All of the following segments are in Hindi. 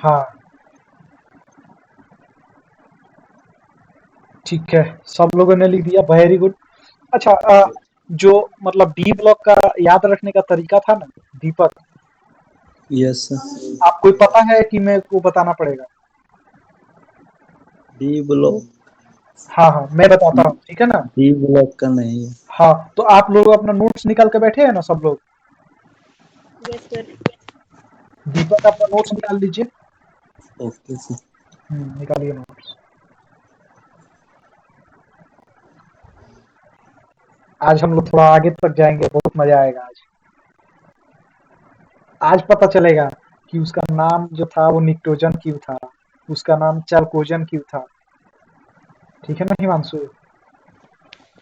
हाँ ठीक है, सब लोगों ने लिख दिया, वेरी गुड। अच्छा जो मतलब डी ब्लॉक का याद रखने का तरीका था ना दीपक, यस सर। आपको पता है कि मेरे को बताना पड़ेगा? डी ब्लॉक, हाँ हाँ मैं बताता हूँ, ठीक है ना। डी ब्लॉक का नहीं है। हाँ तो आप लोग अपना नोट्स निकाल के बैठे हैं ना सब लोग? Yes sir. दीपक अपना नोट्स निकाल लीजिए। Okay sir. निकालिए नोट्स। आज हम लोग थोड़ा आगे तक जाएंगे, बहुत मजा आएगा आज। आज पता चलेगा कि उसका नाम जो था वो निक्टोजन क्यों था, उसका नाम चालकोजन क्यों था। ठीक है ना हिमांशु?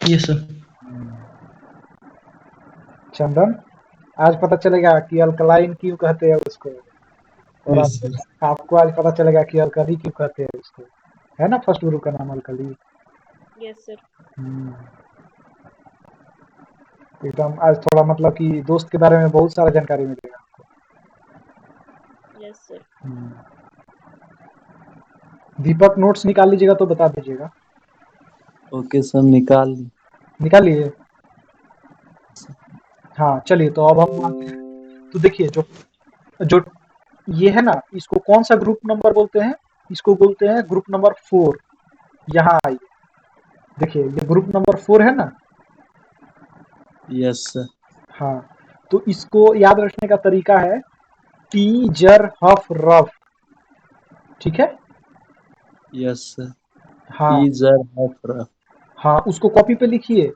Yes sir. चंदन, आज पता चलेगा कि अल्कलाइन क्यों कहते हैं उसको, और यस सर। आपको आज पता चलेगा कि अल्कली क्यों कहते हैं उसको। है ना फर्स्ट ग्रुप का नाम अल्कली? Yes sir. एकदम आज थोड़ा मतलब कि दोस्त के बारे में बहुत सारा जानकारी मिलेगा। Yes sir. दीपक नोट्स निकाल लीजिएगा तो बता दीजिएगा। ओके सर, निकाल ली। निकाल लिए? हाँ चलिए, तो अब हम आते हैं। तो देखिए जो जो ये है ना, इसको कौन सा ग्रुप नंबर बोलते हैं? इसको बोलते हैं ग्रुप नंबर 4। यहाँ आइए, देखिए ये ग्रुप नंबर 4 है ना। Yes sir. हाँ तो इसको याद रखने का तरीका है टी जर हफ रफ। ठीक है। Yes sir. हाँ टीजर हफरा। हाँ उसको कॉपी पे लिखिए,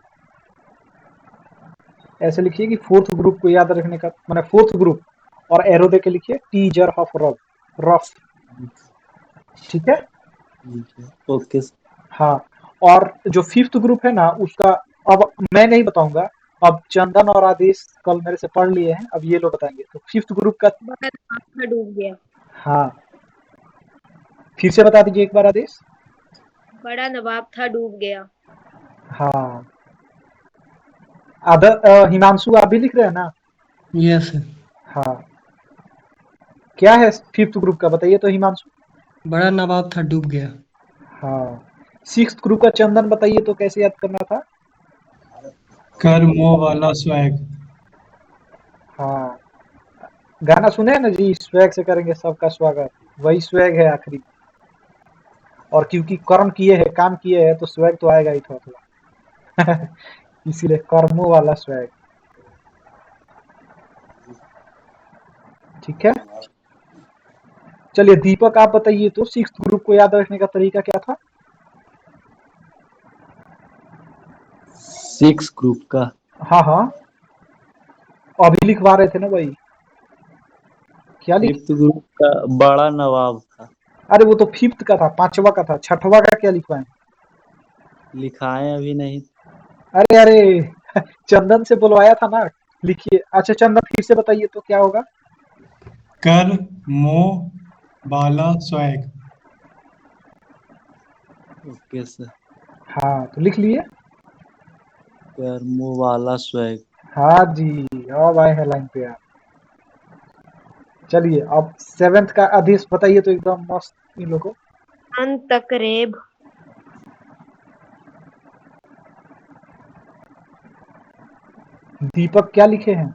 ऐसे लिखिए कि फोर्थ ग्रुप को याद रखने का, मैंने फोर्थ ग्रुप, और एरो दे के लिखिए टी जर हफ रफ रफ। ठीक है। ठीक है। Okay sir. हाँ और जो फिफ्थ ग्रुप है ना उसका, अब मैं नहीं बताऊंगा, अब चंदन और आदेश कल मेरे से पढ़ लिए हैं, अब ये लोग बताएंगे। तो फिफ्थ ग्रुप का, बड़ा था डूब गया। हाँ फिर से बता दीजिए एक बार आदेश। बड़ा नवाब था डूब गया। हाँ हिमांशु आप भी लिख रहे हैं ना? Yes sir. हाँ क्या है फिफ्थ ग्रुप का, बताइए तो हिमांशु। बड़ा नवाब था डूब गया। हाँ सिक्स्थ ग्रुप का चंदन बताइए तो कैसे याद करना था? कर मोह वाला स्वैग। हाँ गाना सुने हैं ना जी, स्वैग से करेंगे सबका स्वागत, वही स्वैग है आखिरी। और क्योंकि कर्म किए हैं, काम किए हैं, तो स्वैग तो आएगा ही थोड़ा थोड़ा। इसीलिए कर्मों वाला स्वैग। ठीक है। चलिए दीपक आप बताइए तो सिक्स्थ ग्रुप को याद रखने का तरीका क्या था? सिक्स ग्रुप का। हाँ हाँ अभी लिखवा रहे थे ना भाई, क्या लिख? फिफ्थ ग्रुप का बड़ा नवाब था। अरे वो तो फिफ्थ का था, पांचवा का था, छठवा का क्या लिखवाएं? लिखाए अभी नहीं। अरे अरे चंदन से बुलवाया था ना, लिखिए। अच्छा चंदन फिर से बताइए तो क्या होगा? कर मोह वाला स्वैग। Okay sir. हाँ तो लिख लिए। कर्मो वाला स्वैग। हाँ जी, अब आए हैं लाइन पे आप। चलिए अब सेवेंथ का आदेश बताइए तो एकदम मस्त इन लोगों। अंतकरेब। दीपक क्या लिखे हैं?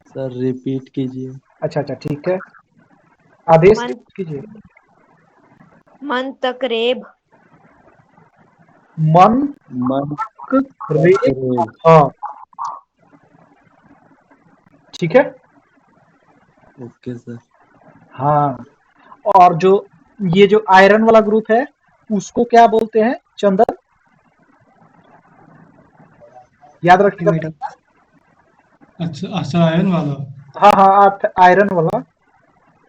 सर रिपीट कीजिए। अच्छा अच्छा ठीक है, आदेश मन कीजिए। मंतकरेब। मन मन रे, तकरेब। हाँ ठीक है। Okay sir. हाँ और जो ये जो आयरन वाला ग्रुप है उसको क्या बोलते हैं चंदन, याद जी रखिएगा। मैडम। अच्छा अच्छा, आयरन वाला। हाँ हाँ आप आयरन वाला।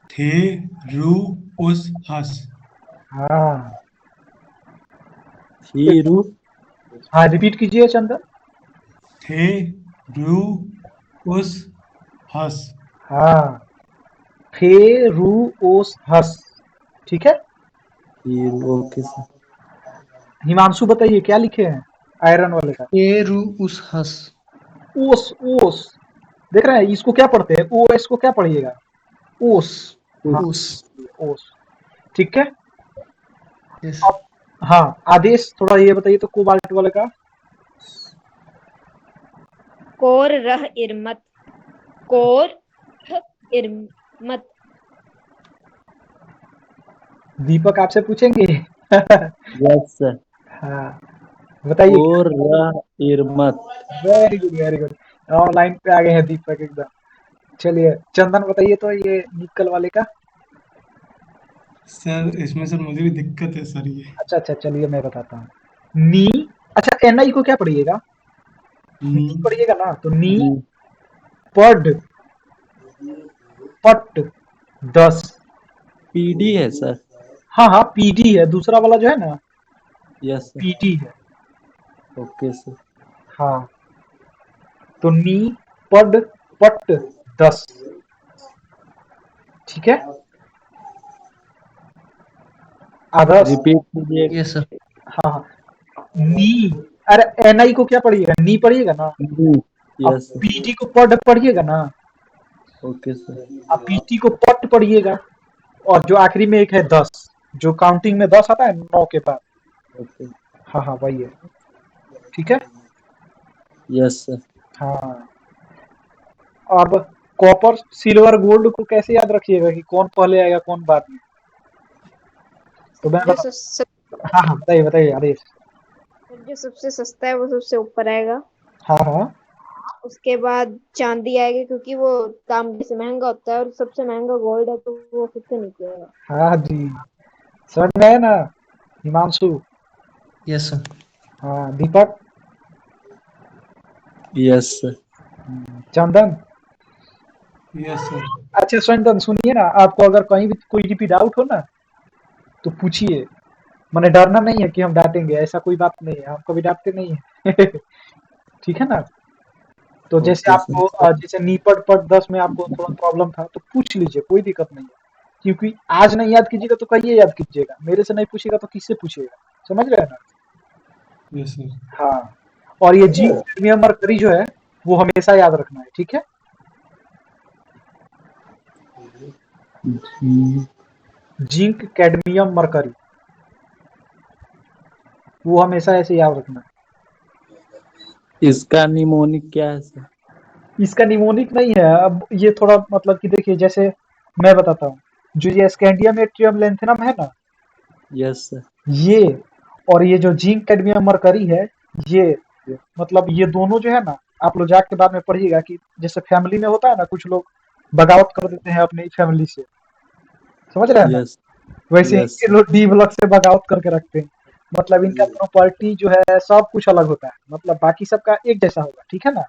थे रू उस हस। हाँ थीरू। हाँ रिपीट कीजिए चंदन। थे रू उस हस। हाँ फेरूओस हस। ठीक है। थीरू। Okay sir. हिमांशु बताइए क्या लिखे हैं आयरन वाले का? ए रू उस हस। ओस ओस, देख रहे हैं इसको क्या पढ़ते हैं, ओ एस को क्या पढ़िएगा? ओस। हाँ उस। उस। ओस। ठीक है। यस। अब हाँ आदेश थोड़ा ये बताइए तो कोबाल्ट वाले का। कोर रह इरमत। कोर रह इरमत। दीपक आपसे पूछेंगे। Yes sir. हाँ बताइए। और रह इरमत। Very good very good. Online पे आ गए हैं दीपक एकदम। चलिए चंदन बताइए तो ये निकल वाले का। सर इसमें सर मुझे भी दिक्कत है सर ये। अच्छा अच्छा चलिए मैं बताता हूँ। नी। अच्छा एनआई को क्या पढ़िएगा। नी। नी पढ़िएगा ना तो नी जी। पढ़ पट 10। पीडी है सर। हाँ हाँ पीडी है दूसरा वाला जो है ना यस सर। पीडी है। Okay sir. हाँ तो नी पढ़ पट 10। ठीक है। आदर्श। रिपीट कीजिए। Yes sir. हाँ हाँ नी। अरे एनआई को क्या पढ़िएगा नी पढ़िएगा ना। अब यस सर। पीटी को पढ़ पढ़िएगा ना। Okay sir. अब पीटी को पट पढ़िएगा। और जो आखिरी में एक है 10 जो काउंटिंग में 10 आता है 9 के बाद। ओके। हाँ हाँ वही है। ठीक है। Yes sir. हाँ अब कॉपर सिल्वर गोल्ड को कैसे याद रखिएगा कि कौन पहले आएगा कौन बाद में। तो मैं जो बता। सबसे हाँ हाँ बताइए बताइए आदेश। जो सबसे सस्ता है वो सबसे ऊपर आएगा। हाँ हाँ उसके बाद चांदी आएगी क्योंकि वो तांबे से महंगा होता है और सबसे महंगा गोल्ड है तो वो सबसे नीचे आएगा। हाँ जी समझ में आया ना हिमांशु। Yes sir. हाँ Deepak. Yes sir. Chandan. Yes sir. अच्छा चंदन सुनिए ना आपको अगर कहीं भी कोई भी डाउट हो ना तो पूछिए। मैंने डरना नहीं है कि हम डांटेंगे ऐसा कोई बात नहीं है हम कभी डांटते नहीं है। ठीक है ना। तो जैसे ओके सर। आपको जैसे नीपट पट 10 में आपको थोड़ा प्रॉब्लम था तो पूछ लीजिए कोई दिक्कत नहीं है। क्योंकि आज नहीं याद कीजिएगा तो कहिए याद कीजिएगा मेरे से नहीं पूछेगा तो किससे पूछिएगा। समझ रहे हैं ना। Yes sir. हाँ और ये जिंक कैडमियम मरकरी जो है वो हमेशा याद रखना है। ठीक है। जी। जिंक कैडमियम मरकरी वो हमेशा ऐसे याद रखना है। इसका निमोनिक क्या है सर? इसका निमोनिक नहीं है। अब ये थोड़ा मतलब कि देखिए जैसे मैं बताता हूँ जो ये स्कैंडियम एट्रियम लेंथेनम है ना यस सर। ये और ये जो जिंक कैडमियम मरकरी है ये मतलब ये दोनों जो है ना आप लोग जाके बाद में पढ़िएगा कि जैसे फैमिली में होता है ना कुछ लोग बगावत कर देते हैं अपनी फैमिली से। समझ रहे हैं ना। यस। वैसे यस ही ये लोग डी ब्लॉक से बगावत करके रखते हैं। मतलब इनका प्रॉपर्टी जो है सब कुछ अलग होता है मतलब बाकी सबका एक जैसा होगा। ठीक है ना।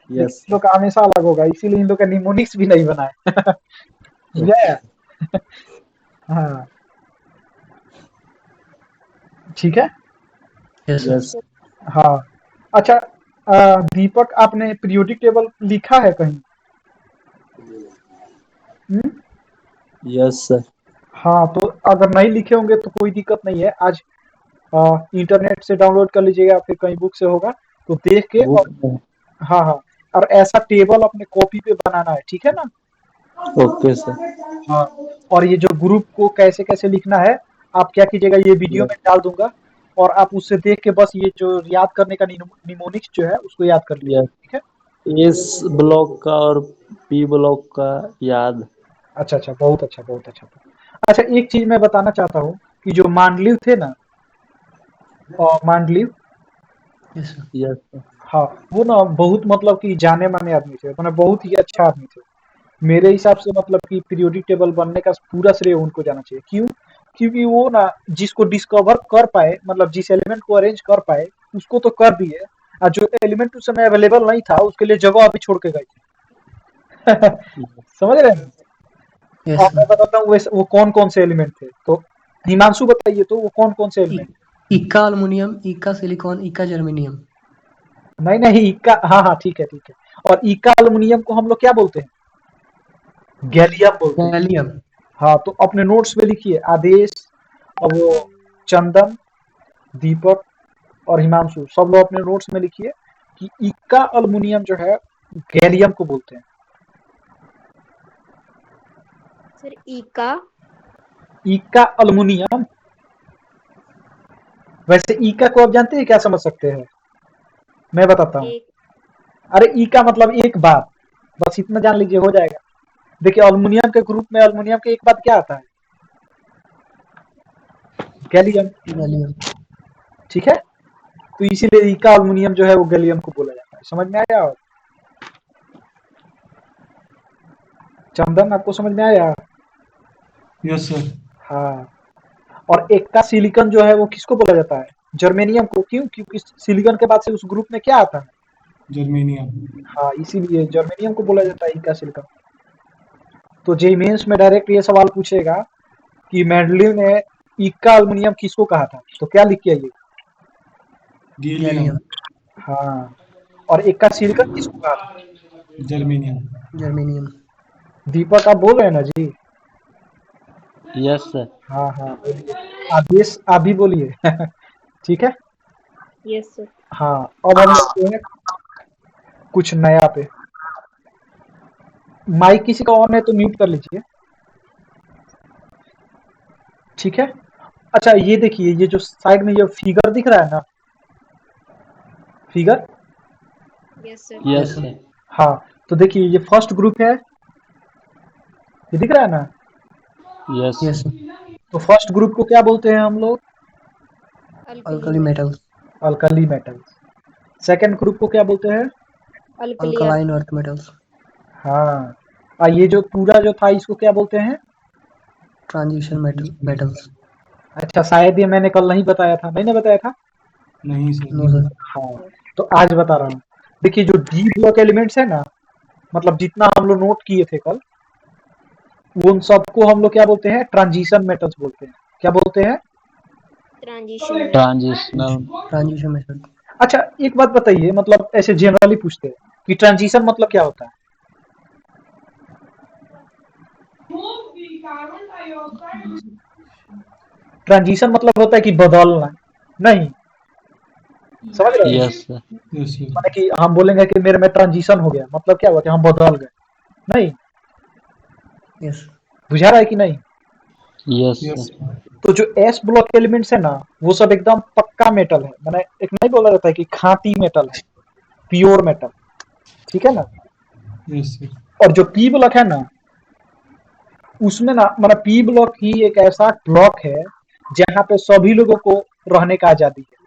लेकिन यस इन लोग का हमेशा अलग होगा इसीलिए इन लोग का निमोनिक्स भी नहीं बना है। समझे? हाँ ठीक है। Yes sir. यस। हाँ अच्छा दीपक आपने पीरियोडिक टेबल लिखा है कहीं। हम्म? Yes sir. हाँ तो अगर नहीं लिखे होंगे तो कोई दिक्कत नहीं है आज इंटरनेट से डाउनलोड कर लीजिएगा फिर कहीं बुक से होगा तो देख के बुक और में। हाँ हाँ और ऐसा टेबल अपने कॉपी पे बनाना है। ठीक है ना। Okay sir. हाँ और ये जो ग्रुप को कैसे कैसे लिखना है आप क्या कीजिएगा ये वीडियो में डाल दूंगा और आप उससे देख के बस ये जो याद करने का निमोनिक्स जो है उसको याद कर लीजिए। यस। ठीक है। एस ब्लॉक का और पी ब्लॉक का याद। अच्छा अच्छा बहुत अच्छा बहुत अच्छा। अच्छा एक चीज मैं बताना चाहता हूँ कि जो मांडलिव थे ना मांडलिव यस सर। Yes sir. हाँ वो ना बहुत मतलब कि जाने माने आदमी थे मतलब बहुत ही अच्छा आदमी थे। मेरे हिसाब से मतलब कि पीरियोडिक टेबल बनने का पूरा श्रेय उनको जाना चाहिए। क्यों क्योंकि वो ना जिसको डिस्कवर कर पाए मतलब जिस एलिमेंट को अरेंज कर पाए उसको तो कर दिए और जो एलिमेंट उस समय अवेलेबल नहीं था उसके लिए जगह अभी छोड़ के गए थे। समझ रहे हैं। यस और मैं सर। बताता हूँ वो कौन कौन से एलिमेंट थे तो हिमांशु बताइए तो वो कौन कौन से एलिमेंट। इक्का अल्युमिनियम, इक्का सिलिकॉन, इक्का जर्मेनियम। नहीं नहीं इक्का हाँ हाँ ठीक है। और इक्का अल्युमिनियम को हम लोग क्या बोलते हैं गैलियम बोलते हैं। गैलियम। हाँ तो अपने नोट्स में लिखिए आदेश और वो चंदन दीपक और हिमांशु सब लोग अपने नोट्स में लिखिए कि इक्का अल्युमिनियम जो है गैलियम को बोलते हैं। सर ईका। ईका अल्मुनियम। वैसे ईका को आप जानते हैं क्या समझ सकते हैं? मैं बताता हूँ। एक अरे ई का मतलब एक बात, बस इतना जान लीजिए हो जाएगा। देखिए अल्मुनियम के ग्रुप में अल्मुनियम के एक बात क्या आता है? गैलियम। गैलियम। ठीक है, तो इसीलिए ई का अल्मुनियम जो है वो गैलियम को बोला जाता है। समझ में आया? और चंदन आपको समझ में आया? Yes sir. हाँ। और एक का सिलिकॉन जो है वो किसको बोला जाता है? जर्मेनियम को। क्यों? क्योंकि सिलिकॉन के बाद से उस ग्रुप में क्या आता है? जर्मेनियम। हाँ, इसीलिए जर्मेनियम को बोला जाता है ई का सिलिकॉन। तो जेईई मेंस में डायरेक्ट ये सवाल पूछेगा कि मेंडलीव ने इक्का अल्मुनियम किसको कहा था, तो क्या लिख के आइए? गैलियम। गैलियम। हाँ। और इक्का सिलिकॉन किसको कहा था? जर्मेनियम। जर्मेनियम। दीपक आप बोल रहे हैं ना जी? Yes sir. हाँ हाँ बोलिए। आदेश आप भी बोलिए। ठीक है। Yes sir. हाँ, अब हम देखते हैं कुछ नया पे। माइक किसी का ऑन है तो म्यूट कर लीजिए। ठीक है। अच्छा ये देखिए, ये जो साइड में ये फिगर दिख रहा है ना, figure. Yes sir. Yes yes sir. Sir. हाँ, तो देखिए ये फर्स्ट ग्रुप है, ये दिख रहा है ना? Yes yes sir. सर। तो फर्स्ट ग्रुप को क्या बोलते हैं हम लोग? Alkali metals. Alkali metals. Second group को क्या बोलते हैं? Alkali earth. Alkaline earth metals. हाँ। ये जो पूरा जो था इसको क्या बोलते हैं? Transition metals. अच्छा, शायद ये मैंने कल नहीं बताया था। मैंने बताया था? नहीं सर। No sir. हाँ, तो आज बता रहा हूँ। देखिए जो डी ब्लॉक एलिमेंट्स है ना, मतलब जितना हम लोग नोट किए थे कल, उन सबको हम लोग क्या बोलते हैं? ट्रांजिशन मेटल्स बोलते हैं। क्या बोलते हैं? ट्रांजिशन में। ट्रांजिशनल। Transition metal. अच्छा एक बात बताइए, मतलब ऐसे जनरली पूछते हैं कि ट्रांजिशन मतलब क्या होता है? ट्रांजिशन मतलब होता है कि बदलना। नहीं, समझ रहे हैं? Yes sir. Yes sir. माने कि हम बोलेंगे कि मेरे में ट्रांजिशन हो गया, मतलब क्या हुआ कि हम बदल गए। नहीं, यस। बुझा रहा है कि नहीं? Yes yes sir. सर। तो जो एस ब्लॉक एलिमेंट्स है ना, वो सब एकदम पक्का मेटल है। मैंने एक नहीं बोला जाता है कि खांटी मेटल है, प्योर मेटल। ठीक है ना? Yes sir. और जो पी ब्लॉक है ना, उसमें ना मतलब पी ब्लॉक ही एक ऐसा ब्लॉक है जहाँ पे सभी लोगों को रहने का आजादी है।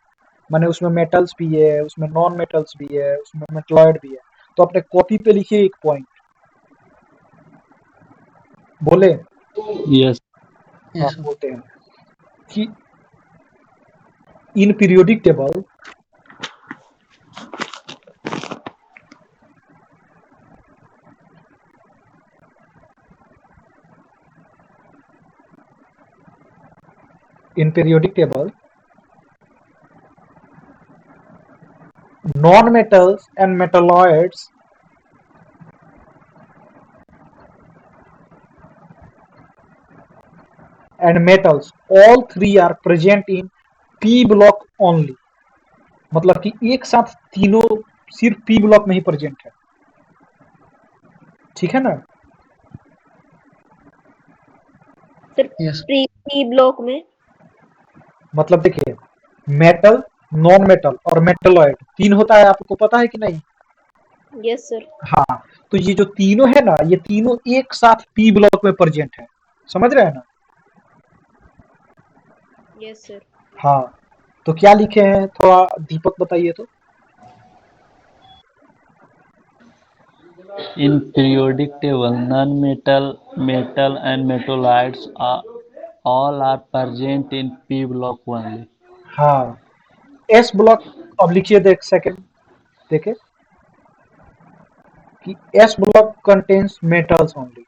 माने उसमें मेटल्स भी है, उसमें नॉन मेटल्स भी है, उसमें मेटलॉइड भी है। तो अपने कॉपी पे लिखिए एक पॉइंट। बोले? यस। हाँ यस सर। बोलते हैं कि in periodic table in periodic table, non-metals and metalloids and metals, all three are present in p block only. मतलब कि एक साथ तीनों सिर्फ p ब्लॉक में ही प्रेजेंट है। ठीक है ना? Sir yes. पी ब्लॉक में। मतलब देखिए, मेटल, नॉन मेटल और मेटलॉइड तीन होता है, आपको पता है कि नहीं? Yes sir. हाँ, तो ये जो तीनों है ना, ये तीनों एक साथ पी ब्लॉक में प्रेजेंट है। समझ रहे हैं ना? Yes sir. हाँ, तो क्या लिखे हैं थोड़ा दीपक बताइए तो। In periodic table, non-metal, metal and metalloids are all are present in P block only. हाँ, एस ब्लॉक। अब लिखिए, देख सेकंड देखे कि s block contains metals only.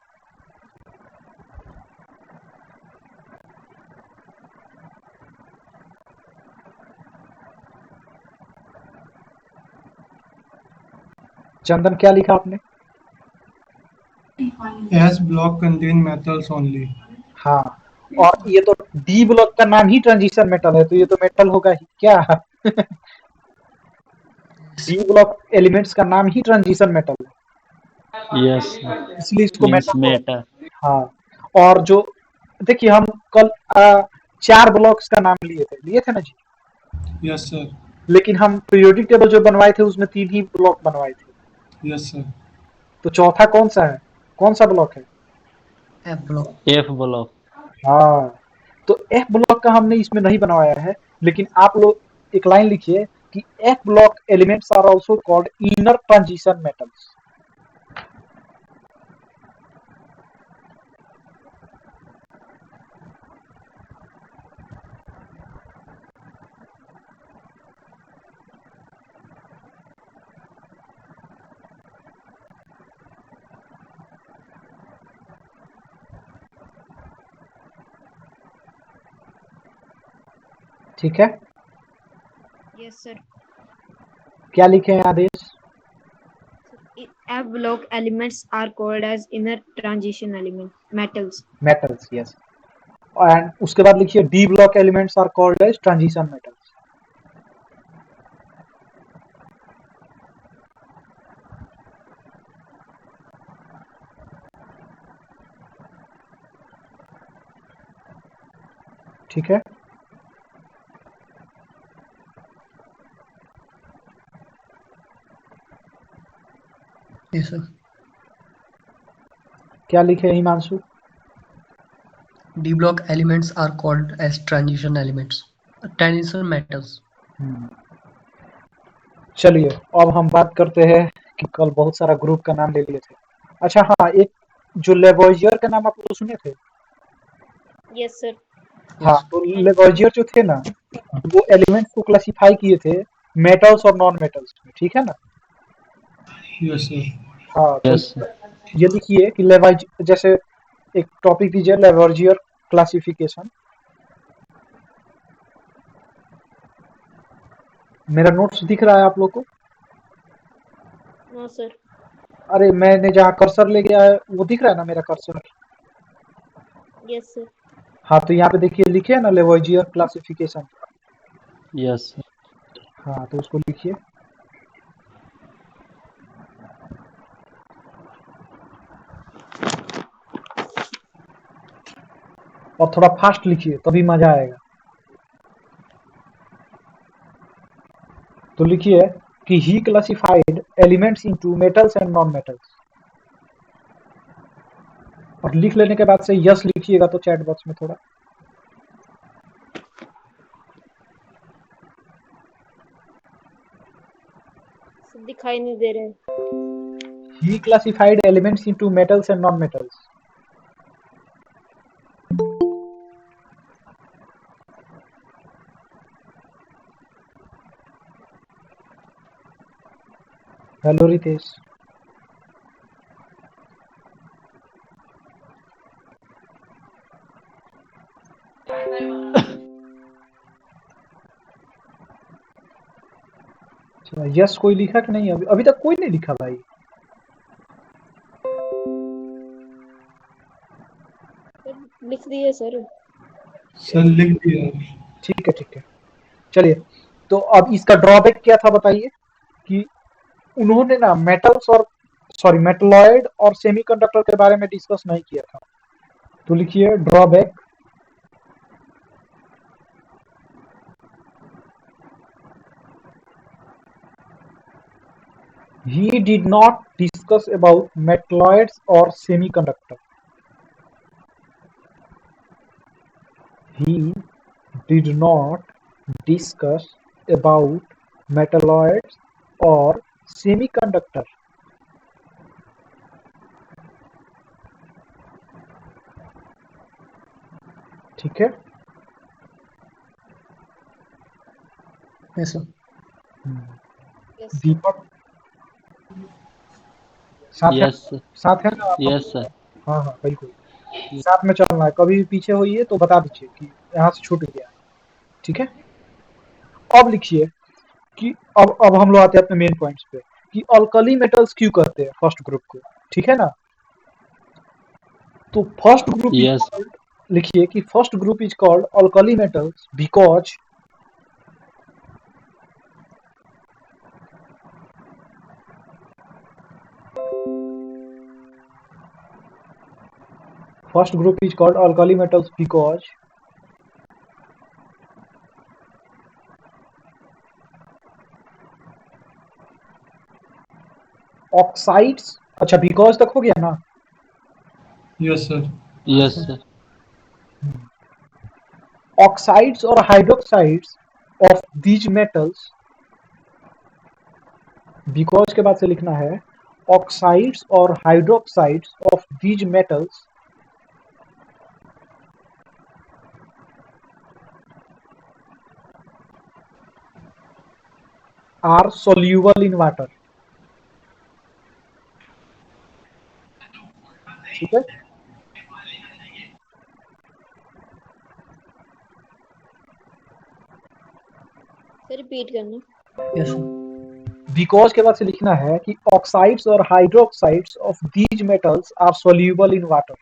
Chandan क्या लिखा आपने? S block contain metals only. हाँ, और ये तो डी ब्लॉक का नाम ही ट्रांजिशन मेटल है, तो ये तो मेटल होगा ही क्या? डी ब्लॉक एलिमेंट्स का नाम ही ट्रांजिशन मेटल है, Yes, इसलिए इसको means मेटल बोला। metal. हाँ, और जो देखिए हम कल 4 ब्लॉक्स का नाम लिए थे ना जी। Yes sir. लेकिन हम पीरियोडिक टेबल जो बनवाए थे उसमें 3 ही ब्लॉक बनवाए थे। Yes sir. तो चौथा कौन सा है, कौन सा ब्लॉक है? F block. F block. हाँ, तो एफ ब्लॉक का हमने इसमें नहीं बनवाया है, लेकिन आप लोग एक लाइन लिखिए कि F block elements are also called inner transition metals. ठीक है, यस सर। क्या लिखे हैं Aadesh? F block elements are called as inner transition metals. Metals, yes. And उसके बाद लिखिए D block elements are called as transition metals. ठीक है, Yes, sir. क्या लिखे हैं Himanshu? D block elements are called as transition elements, transition metals. चलिए अब हम बात करते हैं कि कल बहुत सारा ग्रुप का नाम ले लिए थे। अच्छा हाँ, एक जो लेवोइजियर का नाम आप लोग सुने थे? Yes sir. हाँ, Yes. तो लेवोइजियर जो थे ना, वो एलिमेंट्स को क्लासिफाई किए थे मेटल्स और नॉन मेटल्स में, ठीक है ना? Yes sir. हाँ, तो यस। ये लिखिए कि लेवाइज जैसे एक टॉपिक दीजिए लेवोइजियर क्लासिफिकेशन। मेरा नोट्स दिख रहा है आप लोग को? No sir. अरे मैंने जहाँ कर्सर ले गया है वो दिख रहा है ना मेरा कर्सर? Yes sir. हाँ, तो यहाँ पे देखिए लिखे है ना लेवोइजियर क्लासिफिकेशन। यस। हाँ, तो उसको लिखिए और थोड़ा फास्ट लिखिए तभी मजा आएगा। तो लिखिए कि he classified elements into metals and non metals. और लिख लेने के बाद से यस लिखिएगा तो चैट बॉक्स में थोड़ा। दिखाई नहीं दे रहे। He classified elements into metals and non metals. Hello Ritesh. अच्छा, यस कोई लिखा कि नहीं? अभी अभी तक कोई नहीं लिखा भाई। लिख दिए सर। सर लिख दिया। ठीक है ठीक है, चलिए। तो अब इसका ड्रॉबैक क्या था बताइए? कि उन्होंने ना मेटल्स और मेटलॉइड और सेमीकंडक्टर के बारे में डिस्कस नहीं किया था। तो लिखिए drawback he did not discuss about metalloids or semiconductor. He did not discuss about metalloids or semiconductor. ठीक है, Yes, sir. Yes sir. दीपक साथ है? यस। साथ है ना आप? Yes sir. हाँ हाँ बिल्कुल, साथ में चलना है। कभी भी पीछे होइए तो बता दीजिए कि यहाँ से छूट गया है। ठीक है, अब लिखिए कि अब हम लोग आते हैं अपने मेन पॉइंट्स पे कि अल्कली मेटल्स क्यों कहते हैं फर्स्ट ग्रुप को। ठीक है ना? तो first group is yes. Called, लिखिए कि first group is called alkali metals because First group is called alkali metals because oxides, अच्छा बिकॉज तक हो गया ना। Yes, sir. यस सर। ऑक्साइड्स और hydroxides of these metals, because के बाद से लिखना है ऑक्साइड्स और hydroxides of these metals are soluble in water. ठीक है, सर रिपीट करना। Yes, sir. बिकॉज के बाद से लिखना है कि ऑक्साइड्स और hydroxides of these metals are soluble in water.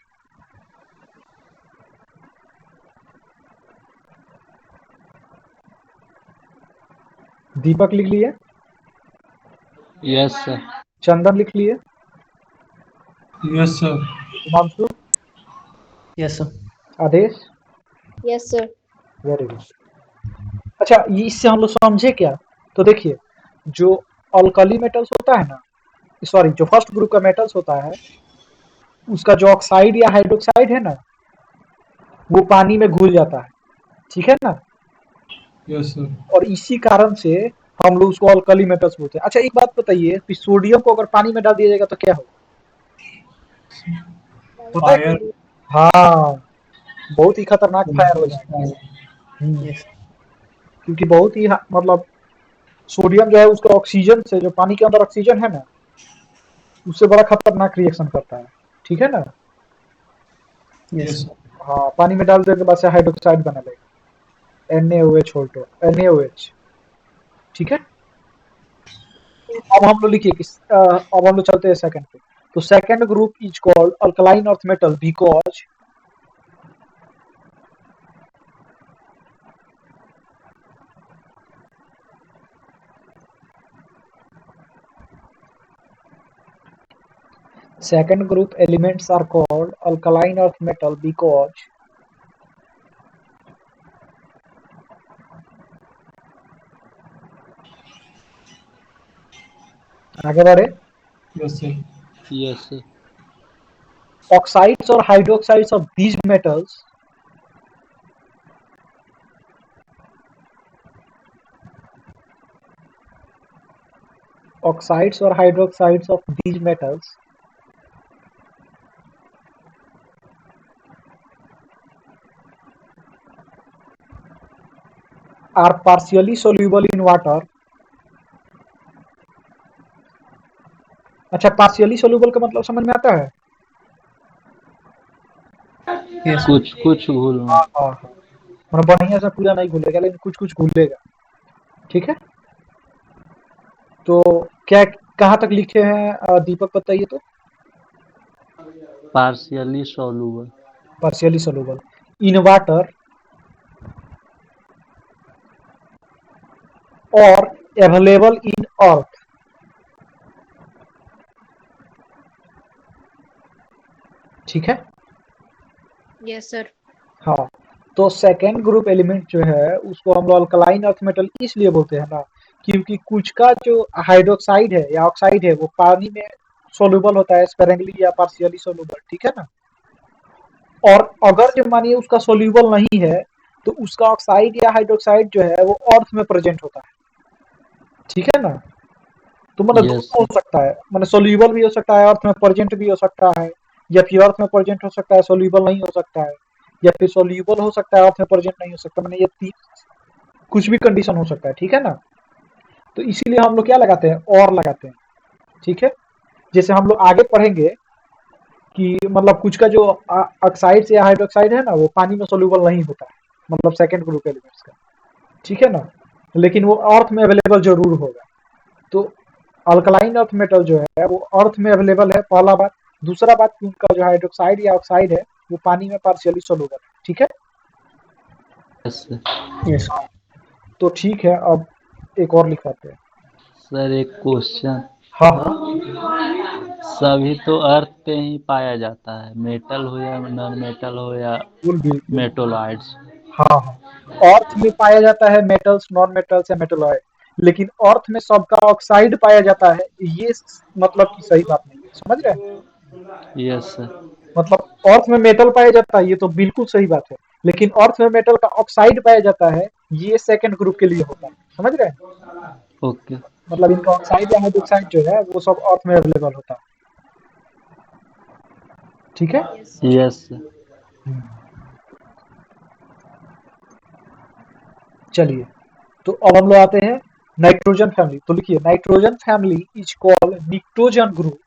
Deepak लिख लिए, यस सर। चंदन लिख लिए, Yes, sir. Himanshu, Yes, sir. Aadesh, yes sir. Very good. अच्छा, ये इससे हम लोग समझे क्या, तो देखिए जो अल्कली मेटल्स होता है ना, सॉरी जो फर्स्ट ग्रुप का मेटल्स होता है उसका जो ऑक्साइड या हाइड्रोक्साइड है ना वो पानी में घुल जाता है। ठीक है ना, Yes, sir. और इसी कारण से हम लोग उसको अल्कली मेटल्स बोलते हैं। अच्छा एक बात बताइए कि सोडियम को अगर पानी में डाल दिया जाएगा तो क्या होगा, पता है? Fire. हाँ, बहुत ही खतरनाक फायर हो जाएगा। Yes. क्योंकि बहुत ही मतलब सोडियम जो है उसका ऑक्सीजन से, जो पानी के अंदर ऑक्सीजन है ना, उससे बड़ा खतरनाक रिएक्शन करता है। ठीक है ना, Yes, Yes. sir. हाँ, पानी में डाल देने के बाद से हाइड्रोक्साइड बना लेगा, NaOH छोड़ NaOH। ठीक है, अब हम लोग लिखिए कि अब हम लोग चलते हैं सेकंड पे। तो second group is called alkaline earth metal because second group elements are called alkaline earth metal because आगे बढ़े, Yes, sir. यस sir. oxides or hydroxides of these metals oxides or hydroxides of these metals are partially soluble in water। अच्छा, पार्शियली सोल्यूबल का मतलब समझ में आता है? Yes, sir. कुछ कुछ घुल में। हाँ हाँ हाँ, मतलब बढ़िया से पूरा नहीं घुलेगा लेकिन कुछ कुछ घुलेगा। ठीक है, तो क्या कहाँ तक लिखे हैं दीपक बताइए तो। Partially soluble. Partially soluble in water और अवेलेबल इन अर्थ। ठीक है, यस सर। हाँ, तो सेकेंड ग्रुप एलिमेंट जो है उसको हम लोग अल्कलाइन अर्थ मेटल इसलिए बोलते हैं ना क्योंकि कुछ का जो हाइड्रोक्साइड है या ऑक्साइड है वो पानी में सोल्यूबल होता है स्पेरेंगली या पार्शियली सोल्यूबल। ठीक है ना, और अगर जो मानिए उसका सोल्यूबल नहीं है तो उसका ऑक्साइड या हाइड्रोक्साइड जो है वो अर्थ में प्रेजेंट होता है। ठीक है ना, तो मतलब यस दोनों हो सर। सकता है, मतलब सोल्यूबल भी हो सकता है, अर्थ में प्रेजेंट भी हो सकता है, या फिर अर्थ में प्रेजेंट हो सकता है सोल्यूबल नहीं हो सकता है, या फिर सोल्यूबल हो सकता है अर्थ में प्रेजेंट नहीं हो सकता। मैंने ये कुछ भी कंडीशन हो सकता है। ठीक है ना, तो इसीलिए हम लोग क्या लगाते हैं, और लगाते हैं। ठीक है, जैसे हम लोग आगे पढ़ेंगे कि मतलब कुछ का जो ऑक्साइड या हाइड्रोक्साइड है ना वो पानी में सोल्यूबल नहीं होता है, मतलब सेकंड ग्रुप एलिमेंट्स का। ठीक है ना, लेकिन वो अर्थ में अवेलेबल जरूर होगा। तो अल्कलाइन अर्थ मेटल जो है वो अर्थ में अवेलेबल है, पहला बात। दूसरा बात कि उनका जो हाइड्रोक्साइड या ऑक्साइड है वो पानी में पार्शियली सोल्यूबल है। ठीक है, यस सर। Yes. तो ठीक है, अब एक और लिखवाते हैं। सर एक क्वेश्चन। हाँ हाँ, सभी तो अर्थ पे ही पाया जाता है, मेटल हो या नॉन मेटल हो या बिल्कुल बिल्कुल। मेटोलाइट्स। हाँ हाँ, अर्थ में पाया जाता है मेटल्स, नॉन मेटल्स या मेटलॉइड, लेकिन अर्थ में सबका ऑक्साइड पाया जाता है, ये मतलब कि सही बात नहीं है, समझ रहे हैं? Yes sir. मतलब अर्थ में मेटल पाया जाता है, ये तो बिल्कुल सही बात है, लेकिन अर्थ में मेटल का ऑक्साइड पाया जाता है, ये सेकंड ग्रुप के लिए होता है, समझ रहे हैं? ओके। मतलब इनका ऑक्साइड या हाइड्रोक्साइड जो है वो सब अर्थ में अवेलेबल होता है। ठीक है। यस। Yes sir. हम्म, चलिए, तो अब हम लोग आते हैं नाइट्रोजन फैमिली। तो लिखिए, nitrogen family is called pnictogen group.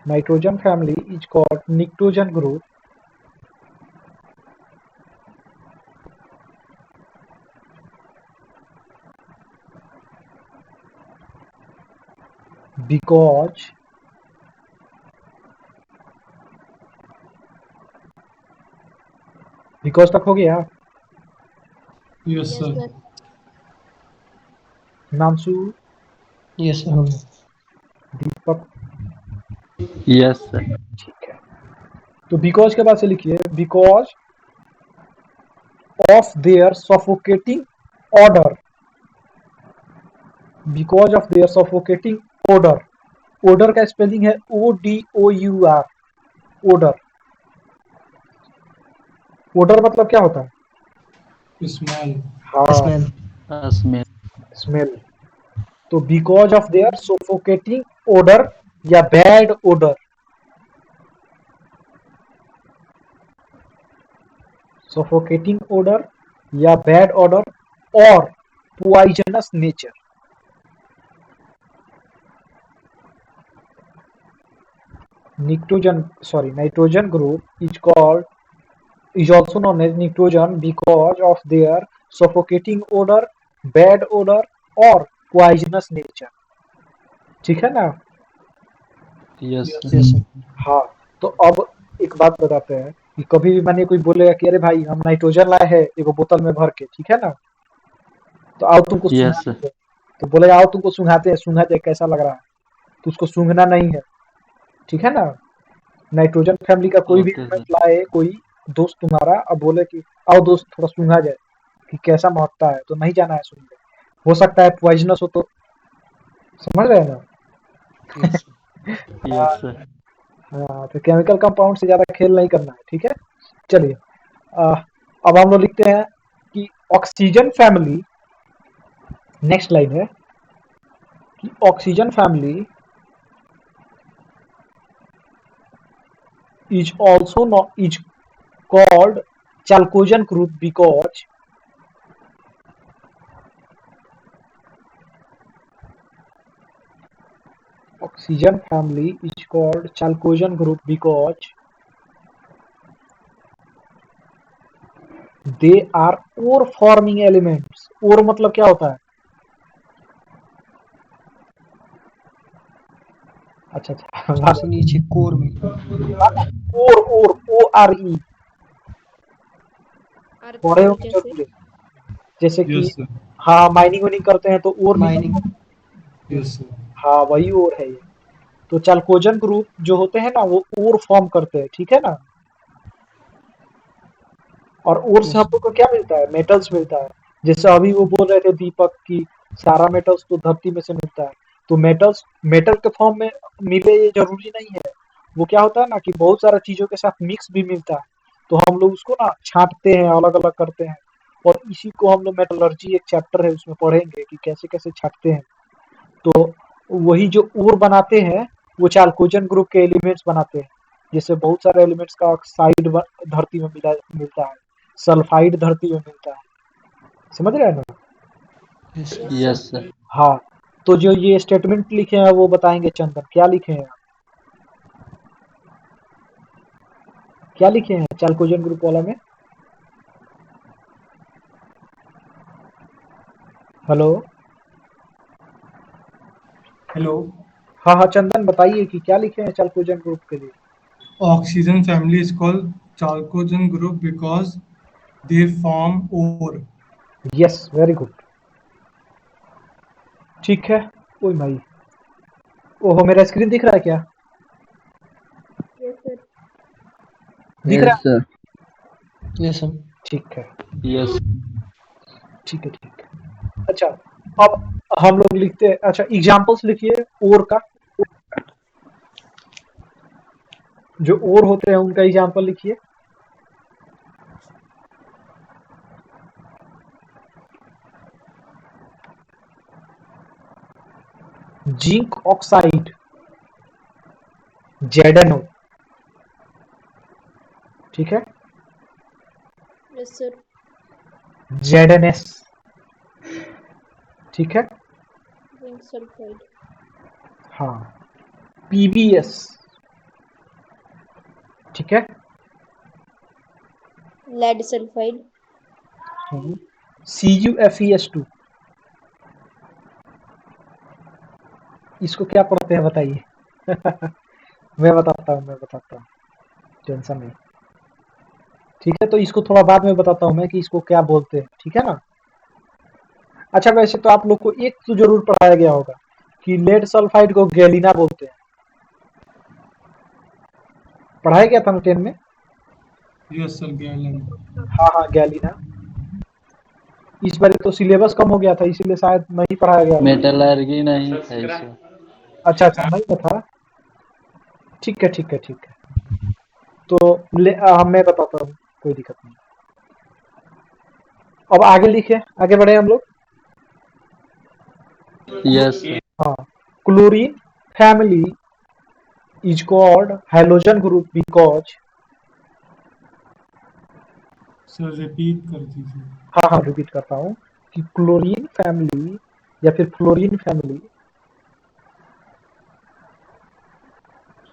Nitrogen family is called Pnictogen group because तक हो गया। Yes, yes sir. Sir. Himanshu, yes sir, हो गया। दीपक, यस सर। ठीक है। तो बिकॉज के बाद से लिखिए, because of their suffocating order, because of their suffocating order. Order का स्पेलिंग है ODOUR, ऑर्डर। ऑर्डर मतलब क्या होता है? Smell. हाँ, स्मेल। स्मेल। स्मेल। तो because of their suffocating order या बैड ऑर्डर, सफोकेटिंग ऑर्डर या बैड ऑर्डर और poisonous nature. Nitrogen group is also known as nitrogen because of their suffocating odor, bad odor और poisonous nature। ठीक है ना? Yes Yes. Sir. Yes sir. हाँ, तो अब एक बात बताते हैं कि कभी भी मानिए कोई बोलेगा कि अरे भाई हम नाइट्रोजन लाए हैं एगो बोतल में भर के, ठीक है ना? तो आओ तुमको यस सर। सूंघाते हैं। तो बोलेगा आओ तुमको सूंघाते हैं, सूंघा दे कैसा लग रहा है। तो उसको सूंघना नहीं है, ठीक है ना? नाइट्रोजन फैमिली का कोई भी ओके सर। एलिमेंट लाए कोई दोस्त तुम्हारा, अब बोले कि आओ दोस्त थोड़ा सूंघा जाए कि कैसा महकता है, तो नहीं जाना है सूंघने। हो सकता है पॉइजनस हो, तो समझ रहे हैं ना? Yes sir. हाँ, यस सर। हाँ, तो केमिकल कंपाउंड से ज्यादा खेल नहीं करना है, ठीक है। चलिए, अ, अब हम लोग लिखते हैं कि ऑक्सीजन फैमिली, नेक्स्ट लाइन है कि oxygen family is also not is called chalcogen group because oxygen family is called chalcogen group because they are ore forming elements। ore मतलब क्या होता है? अच्छा अच्छा, सबसे नीचे कोर में। ओर ओर ORE, अर्थ पढ़े कोर होंगे जैसे। जरूर, जैसे कि Yes, sir. हाँ माइनिंग वाइनिंग करते हैं तो ओर माइनिंग। निकलता है। Yes, sir. हाँ वही ओर है ये। तो चाल्कोजन ग्रुप जो होते हैं ना वो ओर फॉर्म करते हैं, ठीक है ना? और ओर से यस हम लोग को क्या मिलता है? मेटल्स मिलता है। जैसे अभी वो बोल रहे थे दीपक की सारा मेटल्स तो धरती में से मिलता है, तो मेटल्स मेटल के फॉर्म में मिले ये जरूरी नहीं है। वो क्या होता है ना कि बहुत सारा चीजों के साथ मिक्स भी मिलता है, तो हम लोग उसको ना छांटते हैं, अलग अलग करते हैं, और इसी को हम लोग मेटलर्जी एक चैप्टर है उसमें पढ़ेंगे कि कैसे कैसे छांटते हैं। तो वही जो ओर बनाते हैं वो चाल्कोजन ग्रुप के एलिमेंट्स बनाते हैं। जैसे बहुत सारे एलिमेंट्स का ऑक्साइड धरती में मिलता है, सल्फाइड धरती में मिलता है, समझ रहे हैं ना? Yes. Yes sir. Yes sir. हाँ, तो जो ये स्टेटमेंट लिखे हैं वो बताएंगे चंदन, क्या लिखे हैं? क्या लिखे हैं चाल्कोजन ग्रुप वाला में? Hello, Hello. हाँ हाँ चंदन बताइए कि क्या लिखे हैं चाल्कोजन ग्रुप के लिए? Oxygen family is called chalcogen group because They form ore. Yes, very good. ठीक है। ओए भाई, ओहो, मेरा स्क्रीन दिख रहा है क्या? Yes sir. दिख रहा यस सर। Yes, sir. है? ठीक है, यस। ठीक है, ठीक है। अच्छा, अब हम लोग लिखते हैं। अच्छा, एग्जाम्पल्स लिखिए और का। जो और होते हैं उनका एग्जाम्पल लिखिए। जिंक ऑक्साइड, जेडनो, ठीक है। Yes sir. जेडएनएस, ठीक है। Zinc sulphide. हाँ, पीबीएस, ठीक है। Lead sulphide. CuFeS2, इसको क्या पढ़ते हैं बताइए? मैं बताता हूँ, टेंशन नहीं। ठीक है, तो इसको थोड़ा बाद में बताता हूँ मैं कि इसको क्या बोलते हैं, ठीक है ना। अच्छा, वैसे तो आप लोग को एक तो जरूर पढ़ाया गया होगा कि लेड सल्फाइड को गैलिना बोलते हैं। पढ़ाया गया था ना 10 में? Yes, sir. Galen. हाँ हाँ, गैलिना। इस बार तो सिलेबस कम हो गया था, इसीलिए शायद नहीं पढ़ाया गया होगा। मेटलर्जी नहीं था इसमें। अच्छा अच्छा, नहीं था। ठीक है, ठीक है, ठीक है। तो मैं बताता हूँ, कोई दिक्कत नहीं। अब आगे लिखे, आगे बढ़े हम लोग। Yes sir. हाँ, chlorine family is called halogen group because. Sir, repeat कर दीजिए. हाँ हाँ, रिपीट करता हूँ कि क्लोरीन फैमिली या फिर फ्लोरीन फैमिली,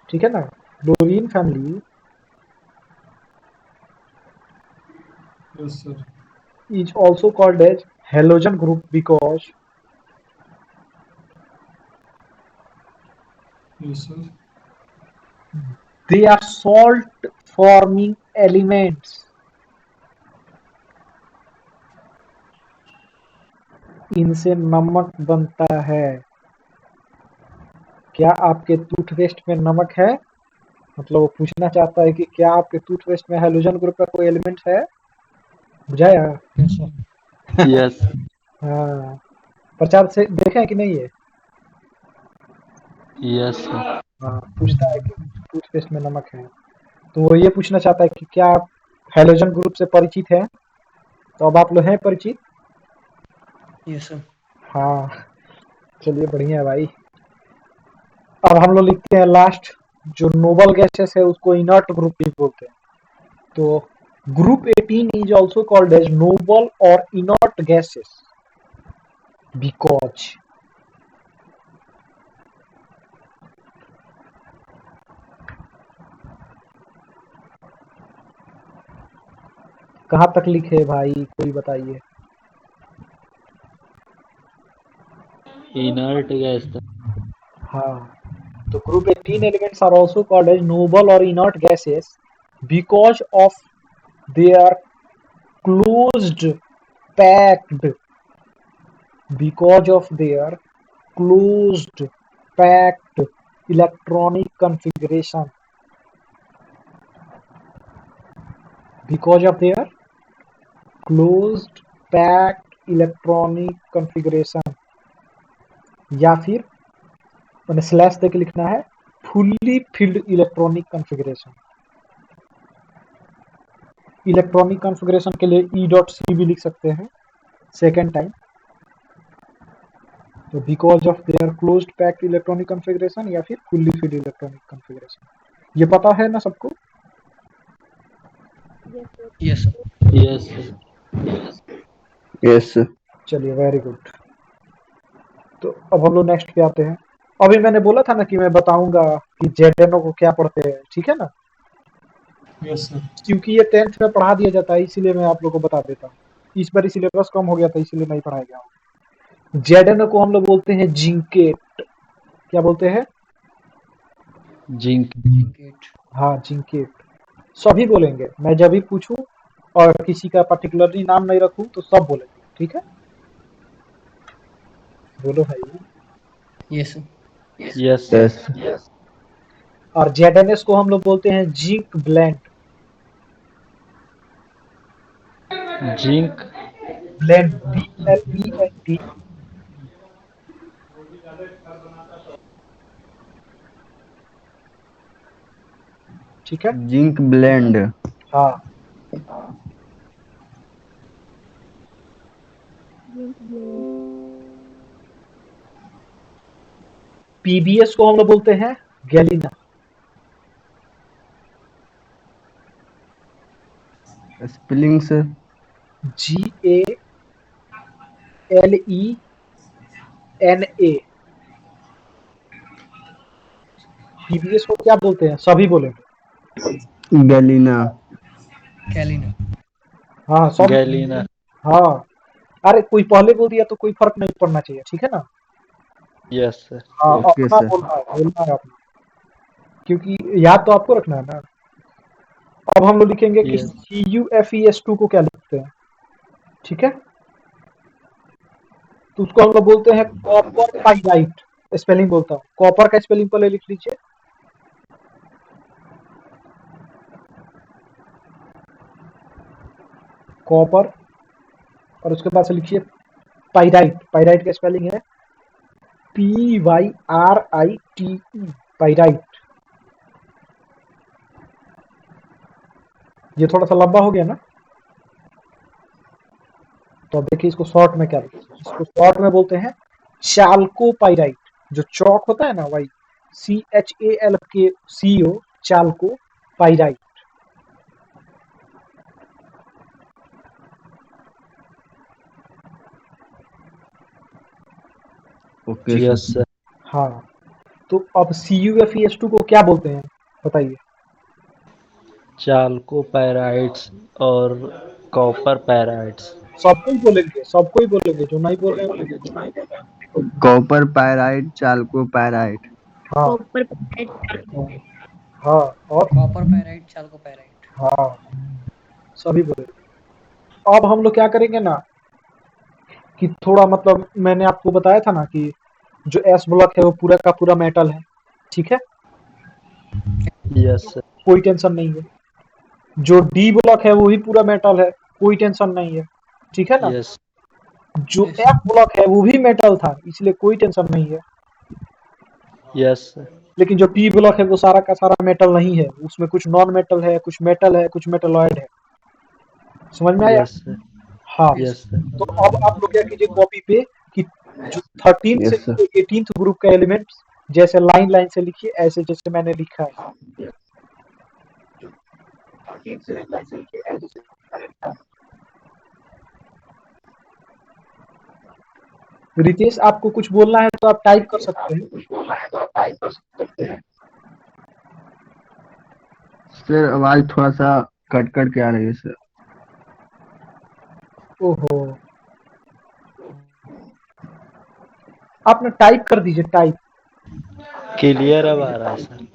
ठीक है ना। Chlorine family Yes, sir. is also called as halogen group because Yes, sir. they are salt forming elements। इनसे नमक बनता है। क्या आपके टूथपेस्ट में नमक है? मतलब वो पूछना चाहता है कि क्या आपके टूथपेस्ट में हैलोजन ग्रुप का कोई एलिमेंट है? बुझाया? Yes, sir. यस। हाँ, प्रचार से देखे हैं कि नहीं है? Yes sir. हाँ, पूछता है कि टूथपेस्ट में नमक है, तो वो ये पूछना चाहता है कि क्या आप हैलोजन ग्रुप से परिचित हैं? तो अब आप लोग हैं परिचित? Yes, sir. हाँ, चलिए बढ़िया है भाई। अब हम लोग लिखते हैं लास्ट, जो नोबल गैसेस है उसको इनर्ट ग्रुप भी बोलते हैं। तो group 18 is also called as noble और इनर्ट गैसेस बिकॉज। कहाँ तक लिखे भाई, कोई बताइए। इनर्ट गैस था। हाँ, तो group 18 elements are also called as noble और inert gases because of they are closed packed, because of their closed packed electronic configuration, because of their closed packed electronic configuration, या फिर मैंने स्लैश देके लिखना है fully filled electronic configuration. Electronic configuration के लिए E.C भी लिख सकते हैं सेकेंड टाइम। तो because of their closed packed electronic configuration या फिर फुल्ली फिल्ड इलेक्ट्रॉनिक कॉन्फ़िगरेशन। ये पता है ना सबको? Yes sir. Yes, sir. यस सर। Yes sir. चलिए, वेरी गुड। तो अब हम लोग नेक्स्ट पे आते हैं। अभी मैंने बोला था ना कि मैं बताऊंगा कि जेडेनो को क्या पढ़ते हैं, ठीक है ना। Yes, sir. क्योंकि ये 10th में पढ़ा दिया जाता है, इसीलिए मैं आप लोग को बता देता हूँ। इस बार सिलेबस कम हो गया था, इसीलिए नहीं पढ़ाया गया। जेडेनो को हम लोग बोलते हैं जिंकेट। क्या बोलते हैं? जिंक। Zinc it. हाँ, जिंकेट। सभी बोलेंगे, मैं जब भी पूछूं और किसी का पर्टिकुलरली नाम नहीं रखूं तो सब बोलेंगे, ठीक है? बोलो भाई। Yes sir. Yes yes sir. और जेडएनएस को हम लोग बोलते हैं zinc blende. Zinc blende, BLEND, ठीक है? Zinc blende. हाँ। पीबीएस को हम लोग बोलते हैं Galina. Spelling sir. GALENA। PBS को क्या बोलते हैं? सभी बोलेंगे। गैलिना। कैलिना। हाँ सब। गैलीना। हाँ, अरे कोई पहले बोल दिया तो कोई फर्क नहीं पड़ना चाहिए, ठीक है ना? Yes sir. हाँ, ओके अपना सर। बोलना है अपना, क्योंकि याद तो आपको रखना है ना। अब हम लोग लिखेंगे कि यस CuFeS2 को क्या लिखते हैं, ठीक है? तो उसको हम लोग बोलते हैं कॉपर पाइराइट। स्पेलिंग बोलता हूँ, कॉपर का स्पेलिंग पहले लिख लीजिए। कॉपर, और उसके बाद से लिखिए पाइराइट। पाइराइट का स्पेलिंग है PYRITE, पाइराइट। ये थोड़ा सा लंबा हो गया ना, तो अब देखिए इसको शॉर्ट में क्या लिखते हैं। इसको शॉर्ट में बोलते हैं चाल्कोपाइराइट। जो चौक होता है ना, वही CHALKCO, chalcopyrite. Okay sir. Yes sir. हाँ, तो अब CuFeS2 को क्या बोलते हैं बताइए? चाल्को पैराइट्स और कॉपर पैराइट्स। सबको ही बोलेंगे, सबको ही बोलेंगे, जो नहीं बोल रहे हैं बोलेंगे। Copper pyrite, chalcopyrite. हाँ। कॉपर हाँ, और कॉपर पैराइट, चाल्को पैराइट। हाँ, सभी बोलेंगे। अब हम लोग क्या करेंगे ना, कि थोड़ा मतलब मैंने आपको बताया था ना कि जो एस ब्लॉक है वो पूरा का पूरा मेटल है, ठीक है? Yes sir. कोई टेंशन नहीं है। जो डी ब्लॉक है वो भी पूरा मेटल है, कोई टेंशन नहीं है, ठीक है ना? यस जो यस एफ ब्लॉक है वो भी मेटल था, इसलिए कोई टेंशन नहीं है। Yes sir. लेकिन जो पी ब्लॉक है वो सारा का सारा मेटल नहीं है, उसमें कुछ नॉन मेटल है, कुछ मेटल है, कुछ मेटलॉइड है। समझ में आया? Yes sir. हाँ। यस। Yes sir. तो अब आप लोग क्या कीजिए कॉपी पे, कि जो 13 से यस सर। 18th ग्रुप का एलिमेंट जैसे लाइन लाइन से लिखिए, ऐसे जैसे मैंने लिखा है। रितेश, आपको कुछ बोलना है तो आप टाइप कर सकते हैं। सर आवाज थोड़ा सा कट कट के आ रही है सर। ओहो, आप ना टाइप कर दीजिए, टाइप। क्लियर अब आ रहा है सर।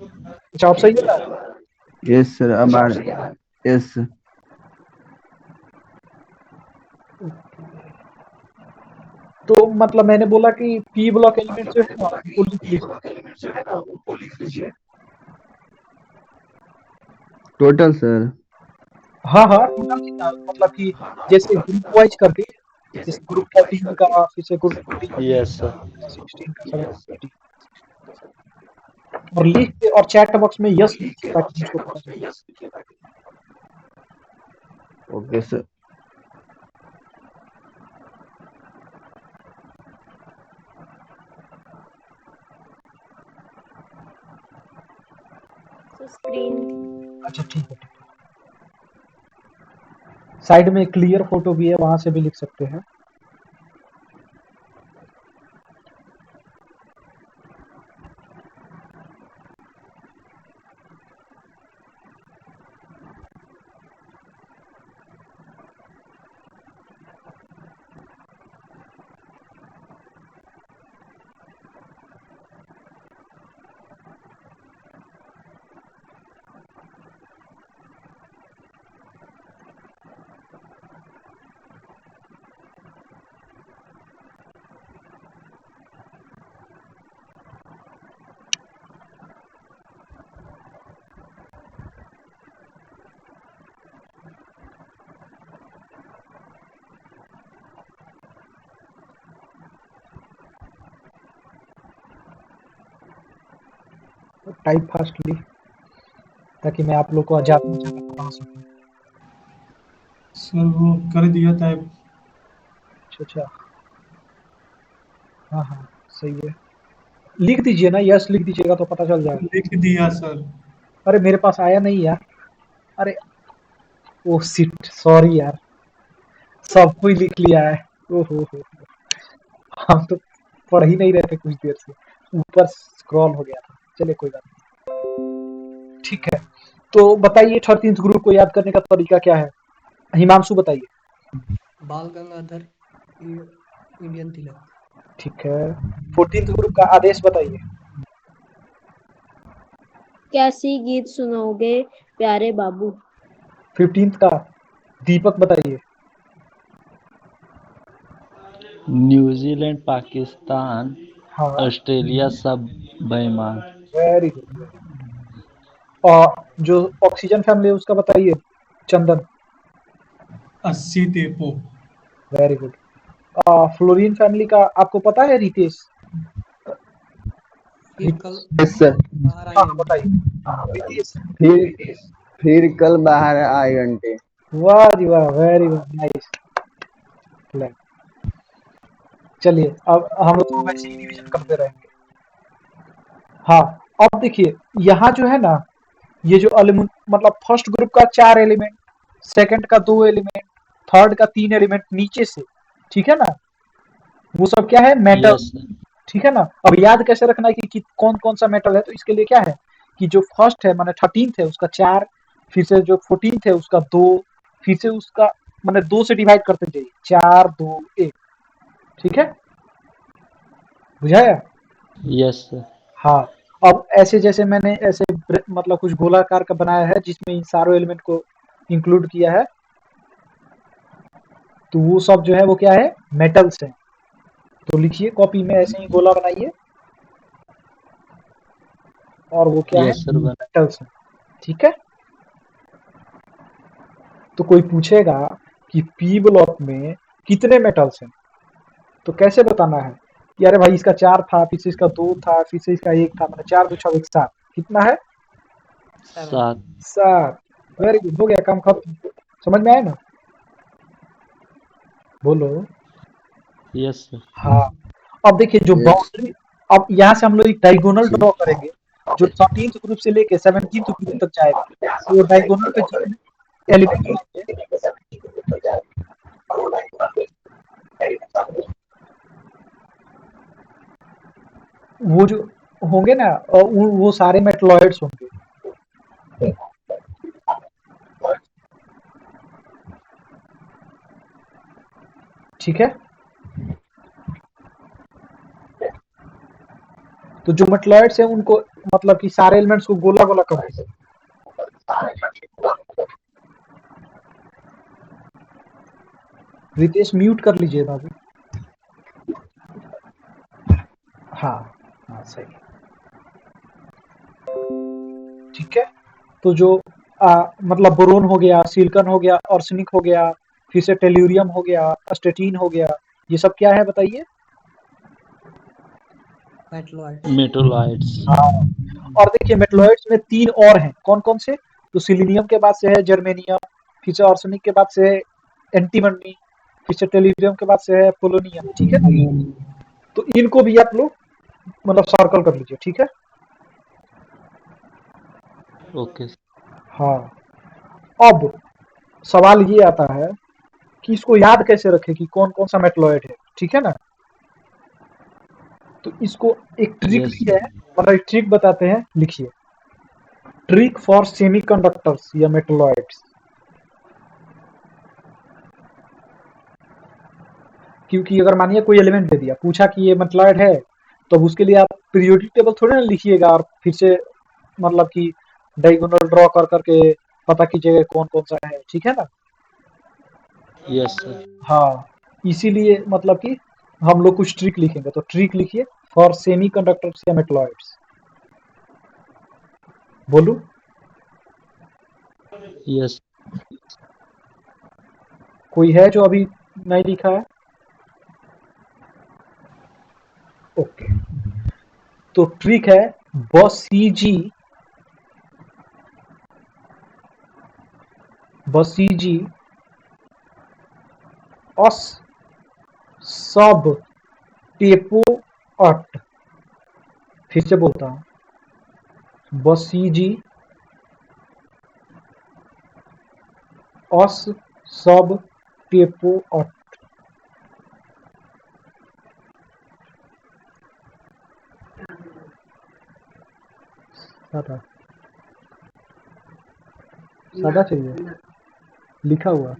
अच्छा, आप सही बता रहे हैं? यस सर, अब आ रहा है। Yes sir. तो मतलब मैंने बोला कि पी ब्लॉक एलिमेंट जो है ना वो लिख लीजिए। Total sir. हाँ हाँ, टोटल कितना, मतलब कि जैसे ग्रुप वाइज करके, जैसे ग्रुप 13 का, फिर से ग्रुप 14 यस सर। 16 का, 17, और लिख के और चैट बॉक्स में यस लिखिए ताकि मुझको पता चले। Okay sir. स्क्रीन। अच्छा ठीक है, ठीक है। साइड में क्लियर फोटो भी है, वहां से भी लिख सकते हैं। टाइप फास्टली, ताकि मैं आप लोग को ज़्यादा से ज़्यादा बता सकूँ। सर वो कर दिया टाइप। अच्छा। हाँ, हाँ, सही है। लिख दीजिए ना, यस लिख दीजिएगा तो पता चल जाएगा। लिख दिया सर। अरे मेरे पास आया नहीं यार। अरे ओह शिट! सॉरी यार। सब कोई लिख लिया है। ओहो! हम तो पढ़ ही नहीं रहे थे कुछ देर से। ऊपर स्क्रॉल हो गया था। चलिए कोई बात नहीं। ठीक है। तो बताइए 13th ग्रुप को याद करने का तरीका क्या है? हिमांशु बताइए। बाल गंगाधर इंडियन तिलक। ठीक है। 14th ग्रुप का आदेश बताइए। कैसी गीत सुनाओगे प्यारे बाबू? 15th का दीपक बताइए। न्यूजीलैंड, पाकिस्तान, हाँ, ऑस्ट्रेलिया सब बेईमान। Very good. और जो ऑक्सीजन फैमिली है उसका बताइए, चंदन। 80 टेपो। Very good. फ्लोरीन फैमिली का आपको पता है रितेश? फिर कल यस सर। बाहर हाँ, आए अंडे। बताइए। रितेश। फिर फिर कल बाहर आए घंटे। वाह जी वाह, वेरी गुड, नाइस। चलिए अब हम लोग तो वैसे ही रिवीजन करते रहेंगे। हाँ, अब देखिए यहाँ जो है ना, ये जो मतलब फर्स्ट ग्रुप का 4 एलिमेंट, सेकंड का 2 एलिमेंट, थर्ड का 3 एलिमेंट नीचे से, ठीक है ना, वो सब क्या है? मेटल। Yes sir. ठीक है ना। अब याद कैसे रखना है कि कौन कौन सा मेटल है? तो इसके लिए क्या है कि जो फर्स्ट है माने 13th है उसका 4, फिर से जो 14th है उसका 2, फिर से उसका माने 2 से डिवाइड करते जाइए, 4 2 1। ठीक है, बुझाया? Yes sir. हाँ। अब ऐसे जैसे मैंने ऐसे मतलब कुछ गोलाकार का बनाया है जिसमें इन सारों एलिमेंट को इंक्लूड किया है, तो वो सब जो है वो क्या है? मेटल्स हैं। तो लिखिए कॉपी में ऐसे ही गोला बनाइए, और वो क्या है? Yes sir. मेटल्स हैं। ठीक है। तो कोई पूछेगा कि पी ब्लॉक में कितने मेटल्स हैं, तो कैसे बताना है कि अरे भाई इसका 4 था, फिर से इसका 2 था, फिर से इसका 1 था, मतलब 4 2 6 1 7, कितना है? 7। 7। वेरी गुड, हो गया काम खत्म। समझ में आया ना? बोलो। Yes sir. हाँ। अब देखिए जो यस। बाउंड्री, अब यहाँ से हम लोग एक डायगोनल ड्रॉ करेंगे जो 13th ग्रुप से लेके 17th ग्रुप तक जाएगा। तो डायगोनल पे जितने एलिमेंट होंगे वो जो होंगे ना, वो सारे मेटलॉइड्स होंगे। ठीक है। तो जो मेटलॉइड्स हैं उनको मतलब कि सारे एलिमेंट्स को गोला गोला कर दीजिए। रितेश म्यूट कर लीजिए बाबू। हाँ, हाँ सही। ठीक है। तो जो मतलब बोरोन हो गया, सिलिकॉन हो गया, आर्सेनिक हो गया, फिर से टेल्यूरियम हो गया, अस्टेटीन हो गया, ये सब क्या है बताइए? मेटलॉइड्स। मेटोलाइट्स। हाँ। और देखिए मेटलॉइड्स में 3 और हैं, कौन कौन से? तो सिलीनियम के बाद से है जर्मेनियम, फिर से आर्सेनिक के बाद से है एंटीमनी, फिर से टेल्यूरियम के बाद से है पोलोनियम। ठीक है ना? तो इनको भी आप लोग मतलब सर्कल कर लीजिए। ठीक है। ओके। हाँ। अब सवाल ये आता है कि इसको याद कैसे रखें कि कौन कौन सा मेटलॉइड है। ठीक है ना? तो इसको एक ट्रिक यस भी है, सर। मतलब एक ट्रिक बताते हैं, लिखिए। ट्रिक फॉर सेमीकंडक्टर्स या मेटलॉइड्स। क्योंकि अगर मानिए कोई एलिमेंट दे दिया, पूछा कि ये मेटलॉइड है, तो उसके लिए आप पीरियोडिक टेबल थोड़ी ना लिखिएगा और फिर से मतलब कि डायगोनल ड्रॉ कर करके पता कीजिएगा कौन कौन सा है। ठीक है ना? Yes sir. हाँ, इसीलिए मतलब कि हम लोग कुछ ट्रिक लिखेंगे, तो ट्रिक लिखिए फॉर सेमीकंडक्टर्स या मेटलॉइड्स। बोलू? यस। कोई है जो अभी नहीं लिखा है? ओके। तो ट्रिक है बसीजी बसीजी अस सब टेपो अट। फिर से बोलता हूं, बसीजी अस सब टेपो अट। सादा सादा चाहिए लिखा हुआ।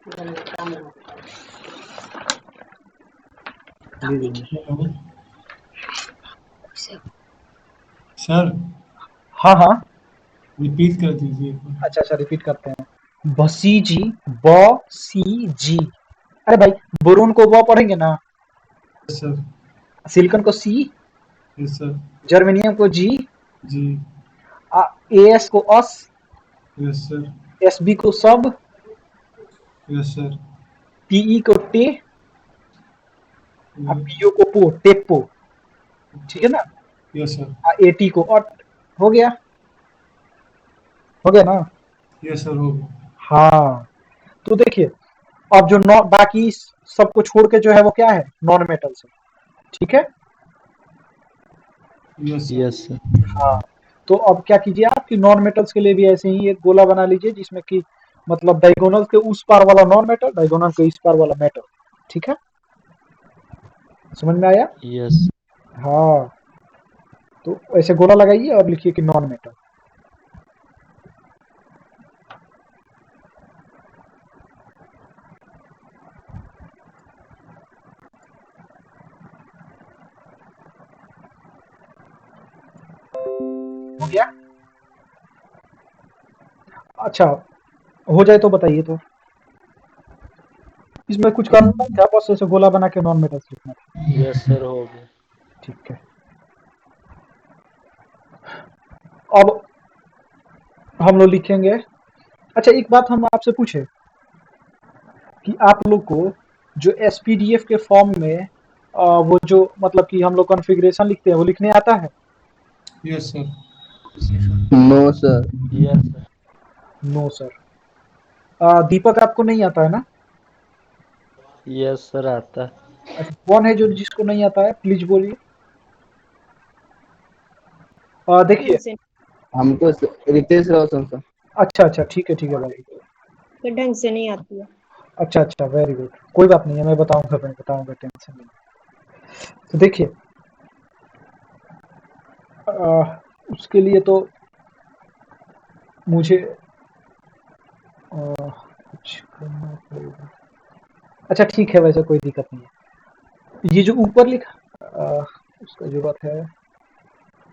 हेलो सर, हाँ हाँ, रिपीट कर दीजिए एक बार। अच्छा रिपीट करते हैं। बसीजी, बसीजी। अरे भाई, बोरोन को ब पढ़ेंगे ना, यस सर। सिलिकॉन को सी, यस सर। जर्मेनियम को जी, जी। एएस को अस, यस सर। एसबी को सब, यस सर। पीई को टे, पीओ को पो, टेपो। ठीक है ना। Yes sir. एटी को अट। हो गया, हो गया ना। यस सर, हो गया। हाँ, तो देखिए, अब जो बाकी सबको छोड़ के जो है वो क्या है, नॉन मेटल से। ठीक है। Yes sir. Yes sir. हाँ, तो अब क्या कीजिए आप कि नॉन मेटल्स के लिए भी ऐसे ही एक गोला बना लीजिए जिसमें कि मतलब डायगोनल के उस पार वाला नॉन मेटल, डायगोनल के इस पार वाला मेटल। ठीक है, समझ में आया। यस हाँ, तो ऐसे गोला लगाइए और लिखिए कि नॉन मेटल। हो गया। अच्छा, हो जाए तो बताइए। तो इसमें कुछ करना नहीं था, बस ऐसे गोला बना के नॉन मेटल्स लिखना था। यस सर, हो गया। ठीक है, अब हम लोग लिखेंगे। अच्छा, एक बात हम आपसे पूछे कि आप लोग को जो एसपीडीएफ के फॉर्म में वो जो मतलब कि हम लोग कॉन्फ़िगरेशन लिखते हैं वो लिखने आता है। Yes sir. No sir. Yes sir. No sir. Deepak आपको नहीं आता है ना। यस सर, आता है। अच्छा, कौन है जो जिसको नहीं आता है, प्लीज बोलिए। देखिए। ढंग से हमको रितेश रोशन सर। अच्छा अच्छा, ठीक है भाई। तो ढंग से नहीं आती है। अच्छा अच्छा, वेरी गुड, कोई बात नहीं है, मैं बताऊंगा, टेंशन नहीं। तो देखिए, उसके लिए तो मुझे कुछ करना पड़ेगा। अच्छा ठीक है, वैसे कोई दिक्कत नहीं है। ये जो ऊपर लिखा उसका जरूरत है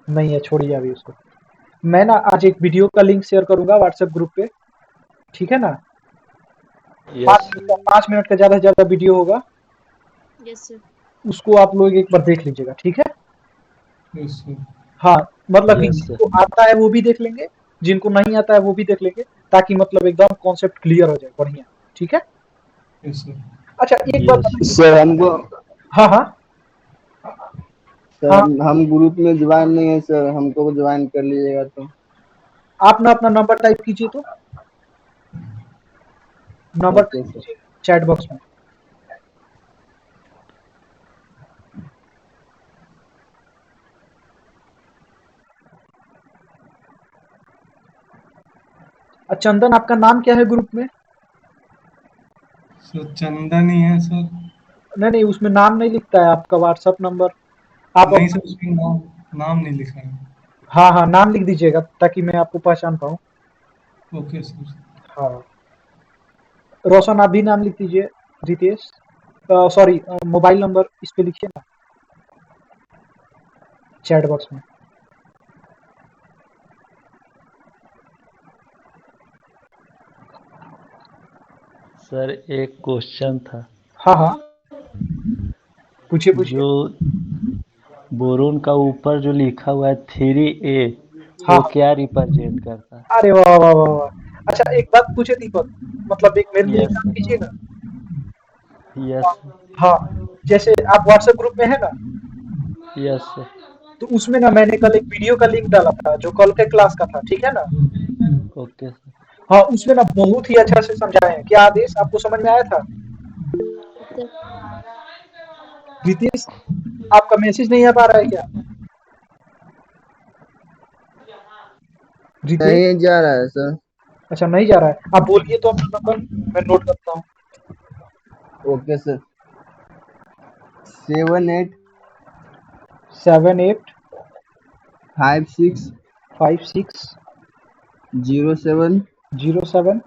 नहीं है, छोड़िए अभी उसको। मैं ना आज एक वीडियो का लिंक शेयर करूंगा व्हाट्सएप ग्रुप पे। ठीक है ना। यस 5 मिनट का ज्यादा से ज्यादा वीडियो होगा, यस सर। उसको आप लोग एक बार देख लीजिएगा। ठीक है। Yes sir. हाँ, मतलब कि यस सर। जिनको आता है वो भी देख लेंगे, जिनको नहीं आता है वो भी देख लेंगे, ताकि मतलब एकदम कॉन्सेप्ट क्लियर हो जाए बढ़िया। ठीक है। Yes sir. अच्छा, एक बात यस बताइए। सर हमको हाँ हाँ सर हाँ, हम ग्रुप में ज्वाइन नहीं है सर, हमको ज्वाइन कर लीजिएगा तो। आप ना अपना नंबर टाइप कीजिए, तो नंबर ओके टाइप सर। कीजिए चैट बॉक्स में। चंदन, आपका नाम क्या है ग्रुप में। सर चंदन ही है सर। नहीं नहीं, उसमें नाम नहीं लिखता है, आपका व्हाट्सएप नंबर। आप नहीं अपना, सर, उसमें नाम नाम नहीं लिखा है। हाँ हाँ, नाम लिख दीजिएगा ताकि मैं आपको पहचान पाऊँ। Okay sir. हाँ, रोशन आप भी नाम लिख दीजिए। रितेश, सॉरी, मोबाइल नंबर इस पे लिखिए ना चैट बॉक्स में। सर, एक क्वेश्चन था। हाँ हाँ, पूछिए पूछिए। जो बोरोन का ऊपर जो लिखा हुआ है 3A, हाँ वो हाँ, क्या रिप्रेजेंट करता है? अरे वाह वाह वाह वाह। अच्छा, एक बात पूछे दीपक, मतलब एक मेरे लिए यस काम सर। कीजिएगा। यस। हाँ, जैसे आप व्हाट्सएप ग्रुप में है ना, यस सर। तो उसमें ना मैंने कल एक वीडियो का लिंक डाला था जो कल के क्लास का था, ठीक है ना। Okay sir. हाँ, उसमें ना बहुत ही अच्छा से समझाए हैं। क्या आदेश आपको समझ में आया था? रितेश, आपका मैसेज नहीं आ पा रहा है क्या? रितेश, नहीं जा रहा है सर। अच्छा नहीं जा रहा है, आप बोलिए तो अपना नंबर मैं नोट करता हूँ। Okay sir. 78 78 56 56 07 07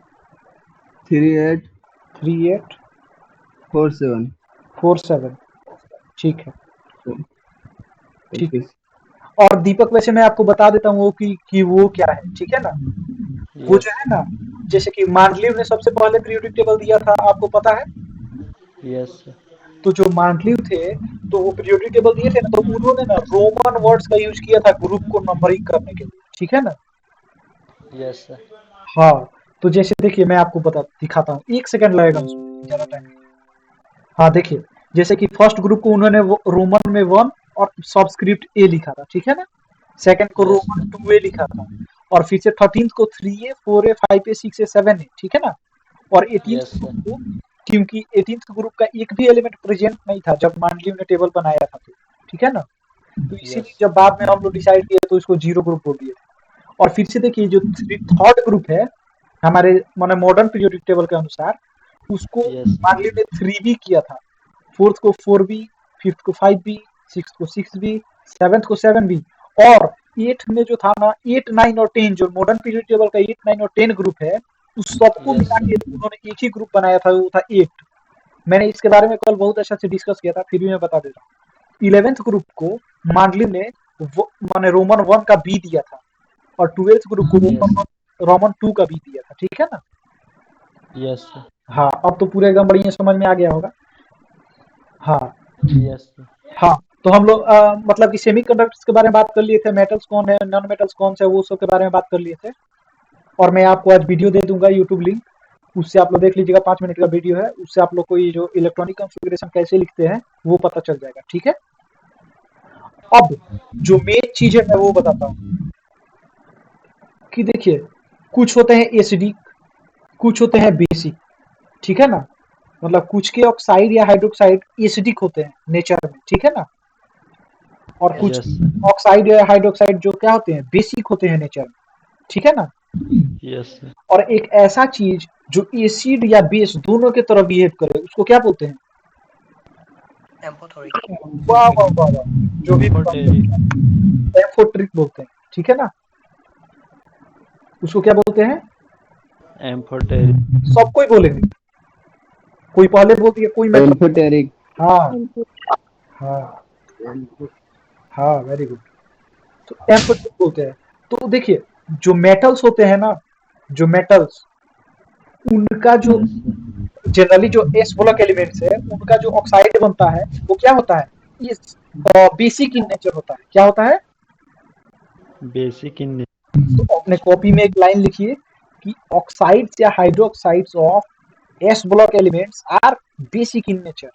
38 38 47। 47। ठीक है, ठीक ओके। है। और दीपक, वैसे मैं आपको बता देता हूँ वो कि वो क्या है, ठीक है ना। वो जो यस है ना, जैसे कि मांडलिव ने सबसे पहले पीरियोडिक टेबल दिया था, आपको पता है। Yes sir. तो जो मांडलिव थे, तो वो पीरियोडिक टेबल दिए थे ना, तो उन्होंने ना रोमन वर्ड्स का यूज किया था ग्रुप को नंबरिंग करने के लिए, ठीक है ना। Yes sir. हाँ, तो जैसे देखिए मैं आपको दिखाता हूँ, 1 सेकंड लगेगा उसमें, ज्यादा टाइम। हाँ देखिए, जैसे कि फर्स्ट ग्रुप को उन्होंने रोमन में 1 और सबस्क्रिप्ट ए लिखा था, ठीक है ना। सेकंड को यस रोमन सर। 2 ए लिखा था, और फिर से 13th को 3 ए 4 ए 5 ए 6 ए 7 ए, ठीक है ना। और 18th यस ग्रुप सर। को, क्योंकि 18th ग्रुप का एक भी एलिमेंट प्रेजेंट नहीं था जब मांडलिव ने टेबल बनाया था, तो ठीक है ना। तो इसीलिए यस। जब बाद में हम लोग डिसाइड किए तो इसको जीरो ग्रुप बोल दिए थे। और फिर से देखिए जो थर्ड ग्रुप है हमारे माने मॉडर्न पीरियोडिक टेबल के अनुसार, उसको यस। मांडलिव ने 3 बी किया था। फोर्थ को 4 बी, फिफ्थ को 5 बी, सिक्स को 6 बी, सेवेंथ को 7 बी, और एट में जो था ना 8 9 और 10, जो मॉडर्न पीरियड टेबल का 8 9 और 10 ग्रुप है, उस सबको यस मिला सर। के उन्होंने एक ही ग्रुप बनाया था, वो था 8। मैंने इसके बारे में कल बहुत अच्छा से डिस्कस किया था, फिर भी मैं बता देता हूँ। 11th ग्रुप को मांडलिव ने माने रोमन 1 का बी दिया था, और 12th ग्रुप को यस। रोमन 2 का बी दिया था, ठीक है ना। Yes sir. हाँ, अब तो पूरे एकदम बढ़िया समझ में आ गया होगा। हाँ यस सर। हाँ, तो हम लोग मतलब कि सेमीकंडक्टर्स के बारे में बात कर लिए थे, मेटल्स कौन है, नॉन मेटल्स कौन से, वो सब के बारे में बात कर लिए थे। और मैं आपको आज वीडियो दे दूंगा यूट्यूब लिंक, उससे आप लोग देख लीजिएगा, 5 मिनट का वीडियो है, उससे आप लोग को ये जो इलेक्ट्रॉनिक कॉन्फ़िगरेशन कैसे लिखते हैं वो पता चल जाएगा, ठीक है। अब जो मेन चीज है मैं वो बताता हूँ कि देखिए, कुछ होते हैं एसिडिक, कुछ होते हैं बेसिक, ठीक है ना। मतलब कुछ के ऑक्साइड या हाइड्रोक्साइड एसिडिक होते हैं नेचर में, ठीक है ना। और कुछ यस सर। ऑक्साइड या हाइड्रोक्साइड जो क्या होते हैं, बेसिक होते हैं नेचर में, ठीक है ना। Yes sir. और एक ऐसा चीज जो एसिड या बेस दोनों के तरह बिहेव करे उसको क्या बोलते हैं? एम्फोथोरिक। वाह वाह वाह वाह, जो भी एम्फोटेरिक। एम्फोट्रिक बोलते हैं, ठीक है ना। उसको क्या बोलते हैं? एम्फोटेरिक। सब कोई बोलेंगे, कोई पहले बोल दिया, कोई मैं एम्फोटेरिक। हाँ हाँ हाँ, वेरी गुड। तो एम्फोट्रिक बोलते हैं। तो देखिए, जो मेटल्स होते हैं ना, जो मेटल्स, उनका जो यस सर। जनरली जो एस ब्लॉक एलिमेंट्स है उनका जो ऑक्साइड बनता है वो क्या होता है? इस बेसिक इन नेचर होता है। क्या होता है? Basic in. तो अपने कॉपी में एक लाइन लिखिए कि ऑक्साइड्स या hydroxides of S block elements are basic in nature.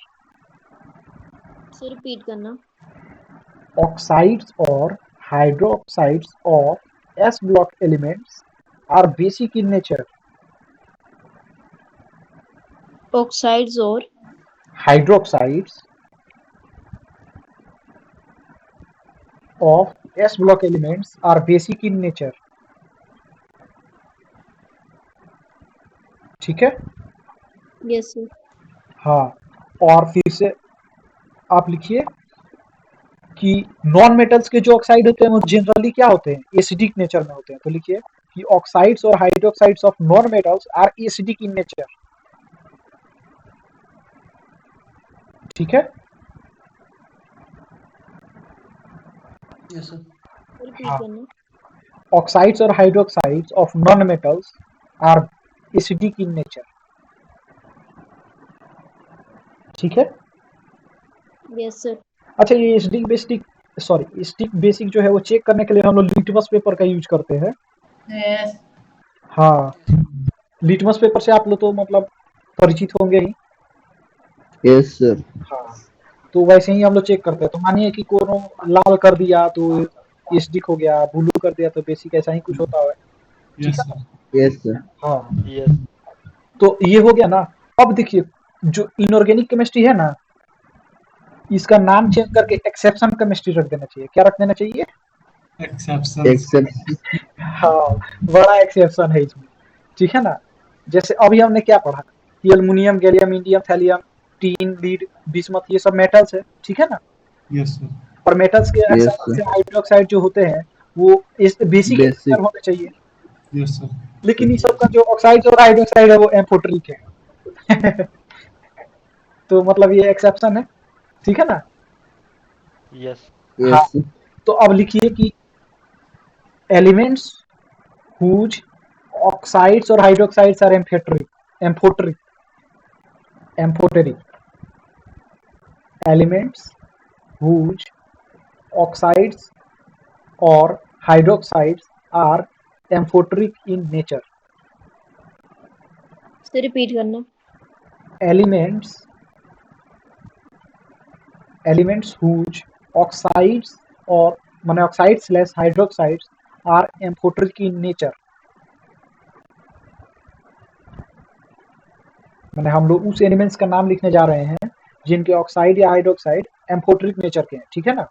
से रिपीट करना। ऑक्साइड्स और hydroxides of S block elements are basic in nature. Oxides और hydroxides of S block elements are basic in nature, ठीक है। Yes sir. हाँ, और फिर से आप लिखिए कि नॉन मेटल्स के जो ऑक्साइड होते हैं वो जनरली क्या होते हैं? एसिडिक नेचर में होते हैं। तो लिखिए कि ऑक्साइड्स और hydroxides of non metals are acidic in nature, ठीक है। Yes sir. रिपीट हाँ, करना। ऑक्साइड्स और hydroxides of non metals are acidic in nature, ठीक है। Yes sir. अच्छा, ये acidic basic, sorry acidic basic जो है वो चेक करने के लिए हम लोग लिटमस पेपर का यूज करते हैं। हाँ, लिटमस पेपर से आप लोग तो मतलब परिचित होंगे ही। Yes sir. हाँ, तो वैसे ही हम लोग चेक करते हैं। तो मानिए कि कोनो लाल कर दिया तो एसिडिक हो गया, ब्लू कर दिया तो बेसिक, ऐसा ही कुछ होता है। ठीक यस है सर। ना? Yes sir. हाँ, यस तो ये हो गया ना। अब देखिए, जो इनऑर्गेनिक केमिस्ट्री है ना, इसका नाम चेंज करके एक्सेप्शन केमिस्ट्री रख देना चाहिए। क्या रख देना चाहिए? एक्सेप्शन। एक्सेप्ट। हाँ, बड़ा एक्सेप्शन है इसमें। ठीक है ना? जैसे अभी हमने क्या पढ़ा कि aluminium, gallium, indium, thallium, tin, lead, bismuth, ये सब मेटल्स है। ठीक है ना? Yes sir. और मेटल्स के यस अक्सर सर। से हाइड्रोक्साइड जो होते हैं वो इस बेसिक बेसिक। होने चाहिए। Yes sir. लेकिन इस सब का जो ऑक्साइड और हाइड्रोक्साइड है वो एम्फोटरिक है। तो मतलब ये एक्सेप्शन है। ठीक है ना? यस हाँ, यस सर। तो अब लिखिए कि elements whose oxides or hydroxides are amphoteric elements whose oxides or hydroxides are amphoteric in nature. से रिपीट करना। elements whose oxides or माने oxides / hydroxides are amphoteric in nature. मैंने हम लोग उस एलिमेंट्स का नाम लिखने जा रहे हैं जिनके ऑक्साइड या हाइड्रोक्साइड एम्फोटरिक नेचर के हैं। ठीक है ना?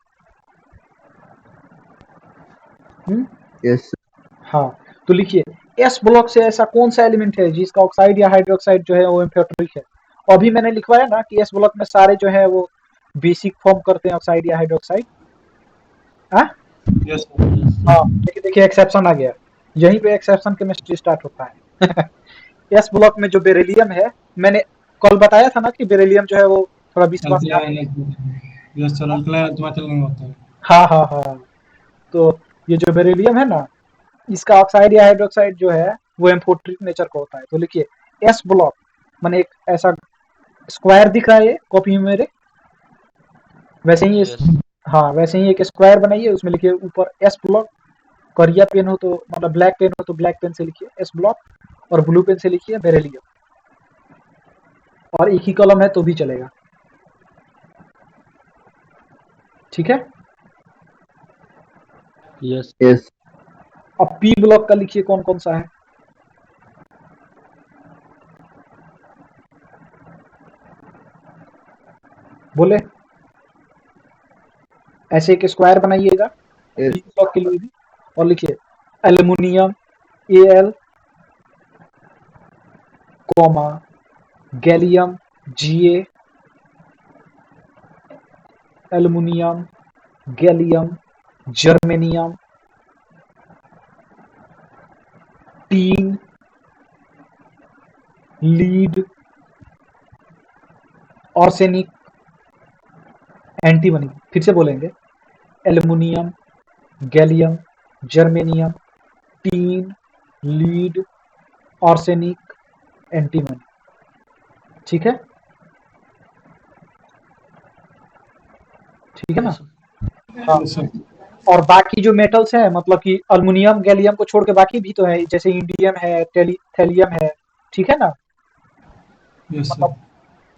Yes sir. हाँ, तो लिखिए एस ब्लॉक से ऐसा कौन सा एलिमेंट है जिसका ऑक्साइड या हाइड्रोक्साइड जो है वो एम्फोटरिक है। अभी मैंने लिखवाया ना कि एस ब्लॉक में सारे जो है वो बेसिक फॉर्म करते हैं ऑक्साइड या हाइड्रोक्साइड। हाँ यस सर। हाँ, देखिए देखिए एक्सेप्शन आ गया। यहीं पे एक्सेप्शन केमिस्ट्री स्टार्ट होता है। एस ब्लॉक में जो बेरिलियम है, मैंने कल बताया था ना कि बेरिलियम जो है वो थोड़ा विश्वास। अल्कलाइन। यस सर, अल्कलाइन अल्टीमेटल नहीं होता है। हाँ हाँ हाँ, तो ये जो बेरिलियम है ना, इसका ऑक्साइड या हाइड्रोक्साइड जो है वो एम्फोटरिक नेचर का होता है। तो लिखिए एस ब्लॉक माने एक ऐसा स्क्वायर दिख रहा है ये कॉपी में मेरे, वैसे ही यस हाँ, वैसे ही एक स्क्वायर बनाइए, उसमें लिखिए ऊपर एस ब्लॉक। करिया पेन हो तो मतलब ब्लैक पेन हो तो ब्लैक पेन से लिखिए एस ब्लॉक, और ब्लू पेन से लिखिए बेरिलियम, और एक ही कलम है तो भी चलेगा। ठीक है? Yes yes. अब पी ब्लॉक का लिखिए कौन कौन सा है। बोले ऐसे एक स्क्वायर बनाइएगा पी यस। ब्लॉक के लिए भी, और लिखिए aluminium Al, comma gallium Ga, aluminium, gallium, germanium, tin, lead, arsenic, antimony. फिर से बोलेंगे aluminium, gallium, germanium, tin, lead, arsenic, antimony. ठीक है? ठीक है ना? हाँ, यस सर। और बाकी जो मेटल्स हैं मतलब कि अल्युमिनियम गैलियम को छोड़ के बाकी भी तो है, जैसे इंडियम है, थैलियम है। ठीक है ना? Yes sir. मतलब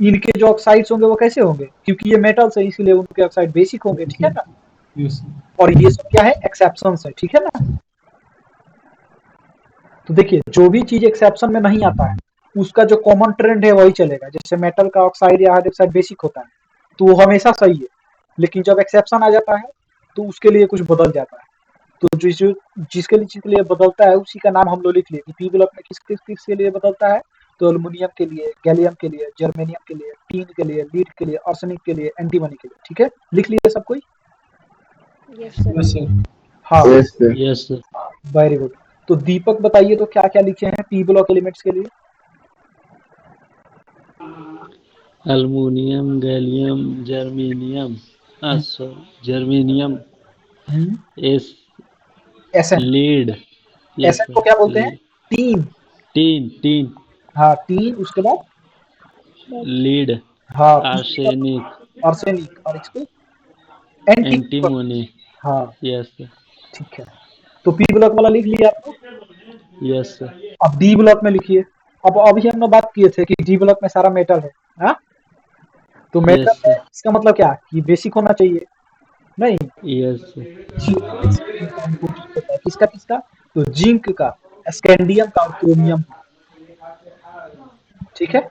इनके जो ऑक्साइड्स होंगे वो कैसे होंगे, क्योंकि ये मेटल्स है इसीलिए उनके ऑक्साइड बेसिक होंगे। ठीक है ना? Yes sir. और ये सब क्या है, एक्सेप्शंस है। ठीक है ना? तो देखिए जो भी चीज एक्सेप्शन में नहीं आता है उसका जो कॉमन ट्रेंड है वही चलेगा। जैसे मेटल का ऑक्साइड या हाइड्रोक्साइड बेसिक होता है तो वो हमेशा सही है, लेकिन जब एक्सेप्शन आ जाता है तो उसके लिए कुछ बदल जाता है। तो जिसके लिए बदलता है उसी का नाम हम लोग लिख लिए कि पी ब्लॉक में किसके लिए बदलता है। तो एल्युमिनियम के लिए, गैलियम के लिए, जर्मेनियम के लिए, टीन के लिए, लीड के लिए, आर्सेनिक के लिए, एंटीमनी के लिए। ठीक है? लिख लिए सब कोई? Yes sir. Yes sir. हाँ, yes sir. Yes very good. तो दीपक बताइए तो क्या क्या लिखे हैं पी ब्लॉक एलिमेंट्स के लिए। Aluminium, gallium, germanium, S SN. Lead. Yes SN को क्या बोलते हैं? टीन। टीन टीन हाँ, टीन। उसके बाद लीड, हाँ, उसके बाद आर्सेनिक, आर्सेनिक, और इसको एंटीमनी। एंटीमोनी। हाँ, यस ठीक है। तो पी ब्लॉक वाला लिख लिया आपने। यस अब डी ब्लॉक में लिखिए। अब अभी हम लोग बात किए थे कि डी ब्लॉक में सारा मेटल है। हाँ, तो मेटल यस है, सर, इसका मतलब क्या कि बेसिक होना चाहिए नहीं। यस सर, होता है किसका किसका, तो जिंक का, स्कैंडियम का और क्रोमियम का। ठीक है।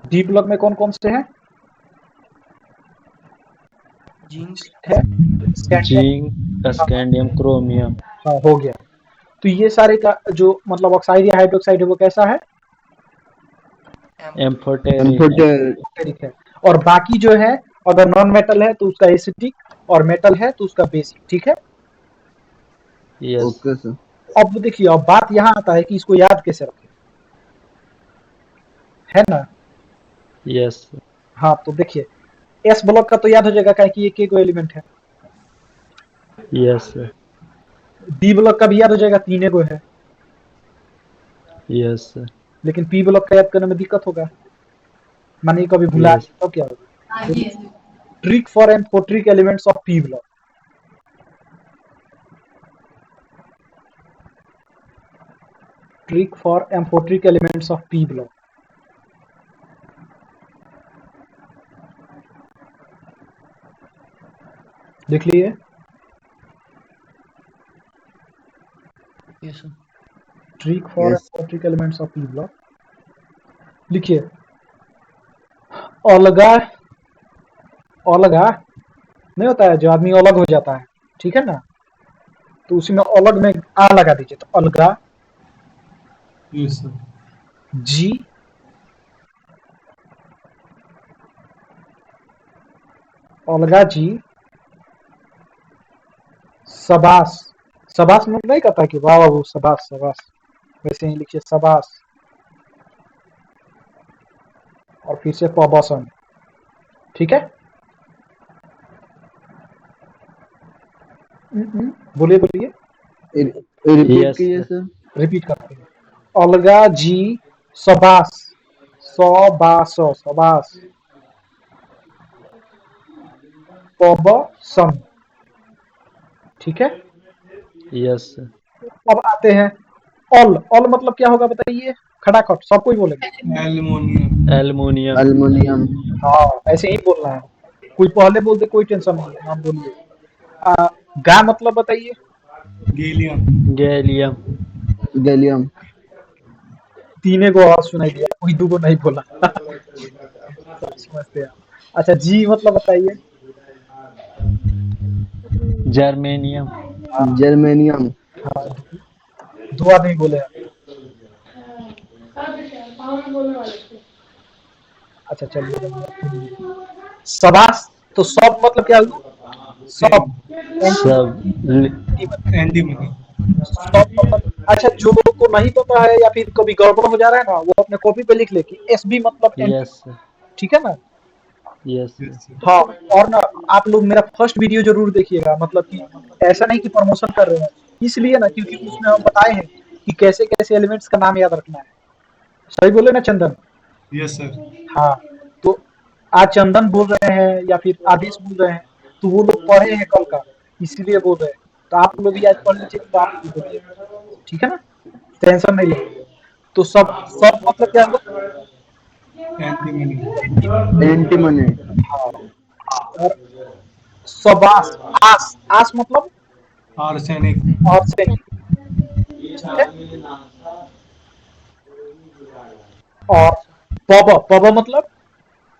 डी ब्लॉक में कौन कौन से हैं, जिंक, है स्कैंडियम। Zinc, scandium, chromium. हाँ हो गया। तो ये सारे का जो मतलब ऑक्साइड या हाइड्रोक्साइड है वो कैसा है, एम्फोटेरिक। एसिडिक है। और बाकी जो है अगर नॉन मेटल है तो उसका एसिडिक, और मेटल है तो उसका बेसिक। ठीक है। Yes okay sir. अब देखिए, अब बात यहाँ आता है कि इसको याद कैसे रखें, है ना। यस हाँ तो देखिए, एस ब्लॉक का तो याद हो जाएगा क्या कि एक एक एलिमेंट है। यस डी ब्लॉक का भी याद हो जाएगा, तीन गो है। यस लेकिन पी ब्लॉक का याद करने में दिक्कत होगा, मानिए कभी भुला यस तो क्या होगा। Trick for amphoteric elements of P block. Trick for amphoteric elements of P block. देख लिए। Yes sir, trick for Yes. Amphoteric elements of P block लिखिए। अलगा, अलगा नहीं होता है जो आदमी अलग हो जाता है, ठीक है ना, तो उसी में अलग में आ लगा दीजिए, तो अलगा यस सर। जी, अलगा जी, सबास। सबास में नहीं कहता कि वाह वाह सबास सबास, वैसे ही लिखिए सबास, और फिर से पबसन। ठीक है। बोलिए बोलिए, रिपीट यस कीजिए सर। रिपीट करते हैं। अलगा जी सबास, सबास सबास, पबसन। ठीक है। यस अब आते हैं ऑल। ऑल मतलब क्या होगा बताइए, खटाखट सब कोई बोलेंगे। एल्युमिनियम। एल्युमिनियम। एल्युमिनियम। हाँ ऐसे ही बोलना है, कोई पहले बोल दे कोई टेंशन नहीं है, आप बोलिए। गा मतलब बताइए, गैलियम। गैलियम। गैलियम। तीने को और सुनाई दिया, कोई दो को नहीं बोला। सब समझते हैं। अच्छा जी मतलब बताइए। जर्मेनियम। हाँ जर्मेनियम। हाँ, दो आदमी बोले हैं। अच्छा चलिए। सबास, तो सब मतलब क्या हुआ, सब। सब एंटीमनी। सब मतलब, अच्छा जो लोग को नहीं पता है या फिर कभी गड़बड़ हो जा रहा है ना, वो अपने कॉपी पे लिख ले कि एस बी मतलब एंटी। यस ठीक है ना। Yes yes sir. हाँ, और ना आप लोग मेरा फर्स्ट वीडियो जरूर देखिएगा, मतलब कि ऐसा नहीं कि प्रमोशन कर रहे हैं, इसलिए ना क्योंकि उसमें हम बताए हैं कि कैसे कैसे एलिमेंट्स का नाम याद रखना है। सही बोले ना चंदन। Yes sir. हाँ तो आज चंदन बोल रहे हैं या फिर आदेश बोल रहे हैं, तो वो लोग पढ़े हैं कल का, इसीलिए बोल रहे हैं। तो आप लोग भी आज पढ़ लीजिए तो आप भी बोलिए, ठीक है ना, टेंशन नहीं ले। तो सब सब मतलब क्या हुआ, एंटीमनी। एंटीमनी। हाँ। और सबास, आस, आस मतलब आर्सेनिक। आर्सेनिक। ठीक है। और पब, पब मतलब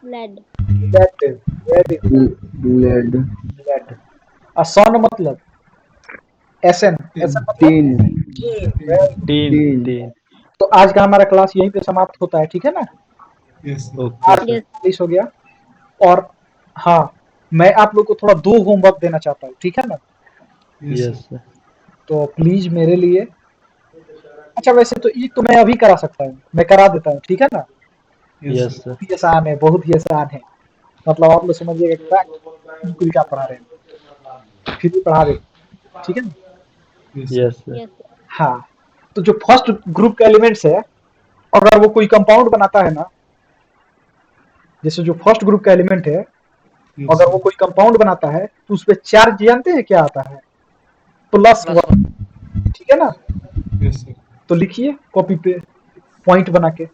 lead, lead, very good, lead. Lead. और सन मतलब एसएन, एसएन मतलब टीन। Tin, very good. तीन टीन। तीन। तो आज का हमारा क्लास यहीं पे समाप्त होता है, ठीक है ना। Yes sir. Okay sir. 8:40 हो गया। और हाँ, मैं आप लोग को थोड़ा दो होमवर्क देना चाहता हूँ, ठीक है ना। Yes yes sir. सर। तो प्लीज मेरे लिए, अच्छा वैसे तो एक तो मैं अभी करा सकता हूँ, मैं करा देता हूँ, ठीक है ना। Yes yes sir. सर। बहुत ही आसान है, बहुत ही आसान है। मतलब आप लोग समझिएगा एग्जैक्ट बिल्कुल क्या पढ़ा रहे हैं, फिर भी पढ़ा देते, ठीक है ना। Yes sir. Yes sir. Yes, हाँ तो जो फर्स्ट ग्रुप के एलिमेंट्स है, अगर वो कोई कंपाउंड बनाता है ना, जैसे जो फर्स्ट ग्रुप का एलिमेंट है, यस अगर वो सर। कोई कंपाउंड बनाता है तो उस पर चार्ज जानते हैं क्या आता है, +1। +1। ठीक है ना। Yes sir. तो लिखिए कॉपी पे, पॉइंट बना के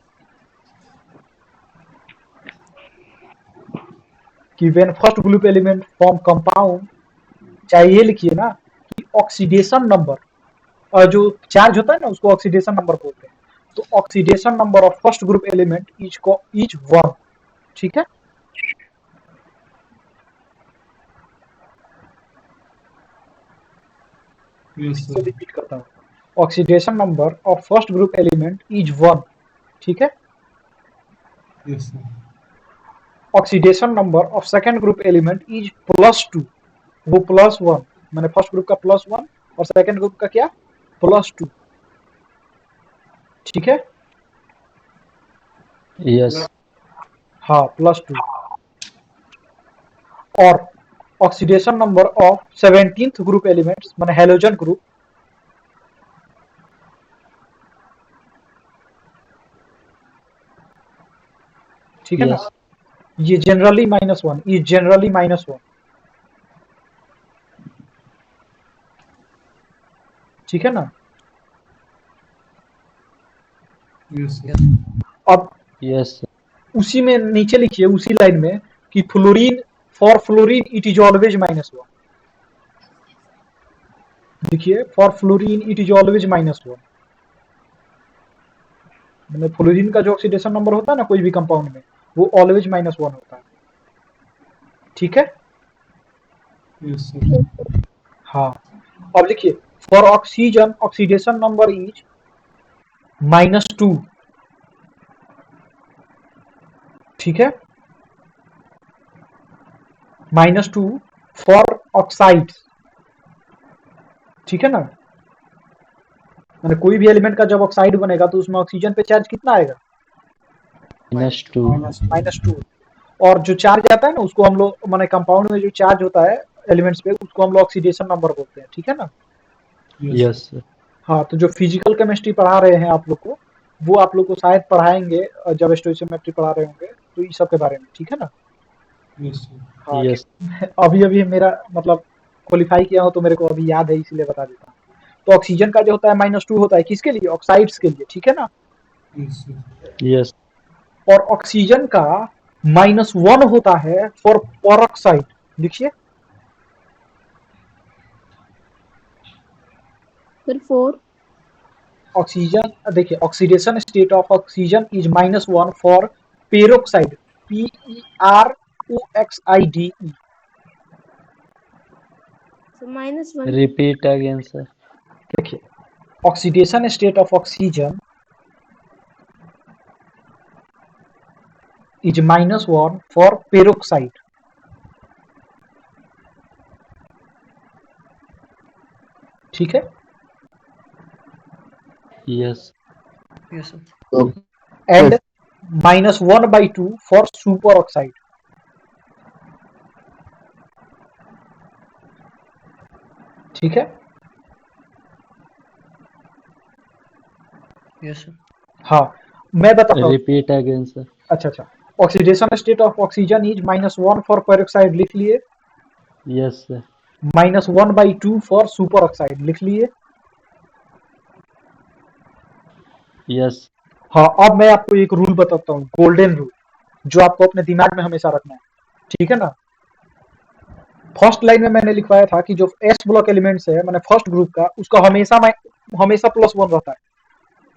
कि when first group element form compound, चाहे ये लिखिए ना कि ऑक्सीडेशन नंबर, और जो चार्ज होता है ना उसको ऑक्सीडेशन नंबर बोलते हैं, तो oxidation number of first group element etch 1, ठीक है। यस तो सर। रिपीट करता हूँ, oxidation number of first group element is 1, ठीक है। Yes sir. Oxidation number of second group element is +2, वो +1, मैंने फर्स्ट ग्रुप का +1 और सेकेंड ग्रुप का क्या +2, ठीक है। यस हाँ +2। और oxidation number of 17th group elements मैंने हेलोजन ग्रुप, ठीक है ना, यस ये जनरली -1, ये जनरली -1, ठीक है ना। Yes sir. अब यस उसी में नीचे लिखिए उसी लाइन में कि fluorine, for fluorine it is always -1, देखिए for fluorine it is always -1, मतलब फ्लोरीन का जो ऑक्सीडेशन नंबर होता है ना कोई भी कंपाउंड में, वो ऑलवेज -1 होता है, ठीक है। Yes sir. हाँ अब लिखिए for oxygen oxidation number is -2, ठीक है, -2 फॉर ऑक्साइड्स, ठीक है ना। मैंने कोई भी एलिमेंट का जब ऑक्साइड बनेगा तो उसमें ऑक्सीजन पे चार्ज कितना आएगा, -2 -2। और जो चार्ज आता है ना उसको हम लोग, माने कंपाउंड में जो चार्ज होता है एलिमेंट्स पे, उसको हम लोग ऑक्सीडेशन नंबर बोलते हैं, ठीक है ना। यस हाँ तो जो फिजिकल केमिस्ट्री पढ़ा रहे हैं आप लोग को, वो आप लोग को शायद पढ़ाएंगे जब स्टोइचियोमेट्री पढ़ा रहे होंगे तो इस सब के बारे में, ठीक है ना। Yes sir. हाँ यस अभी अभी मेरा मतलब क्वालिफाई किया हो तो मेरे को अभी याद है, इसलिए बता देता हूँ। तो ऑक्सीजन का जो होता है -2 होता है किसके लिए, ऑक्साइड्स के लिए, ठीक है ना। Yes sir. यस और ऑक्सीजन का -1 होता है फॉर पेरोक्साइड, लिखिए फिर 4। ऑक्सीजन, देखिए oxidation state of oxygen is -1 for peroxide, PEROXIDE, So -1. Repeat again sir. देखिए oxidation state of oxygen is -1 for peroxide, ठीक है। Yes yes sir. तो एंड -1/2 फॉर सुपर ऑक्साइड, ठीक है। Yes sir. हाँ मैं बताता हूँ, रिपीट अगेन सर। अच्छा, oxidation state of oxygen is -1 for peroxide लिख लिए, yes sir. -1/2 for super oxide लिख लिए। यस हाँ अब मैं आपको एक रूल बताता हूँ, गोल्डन रूल, जो आपको अपने दिमाग में हमेशा रखना है, ठीक है ना। फर्स्ट लाइन में मैंने लिखवाया था कि जो एस ब्लॉक एलिमेंट्स है मैंने फर्स्ट ग्रुप का, उसका हमेशा +1 रहता है,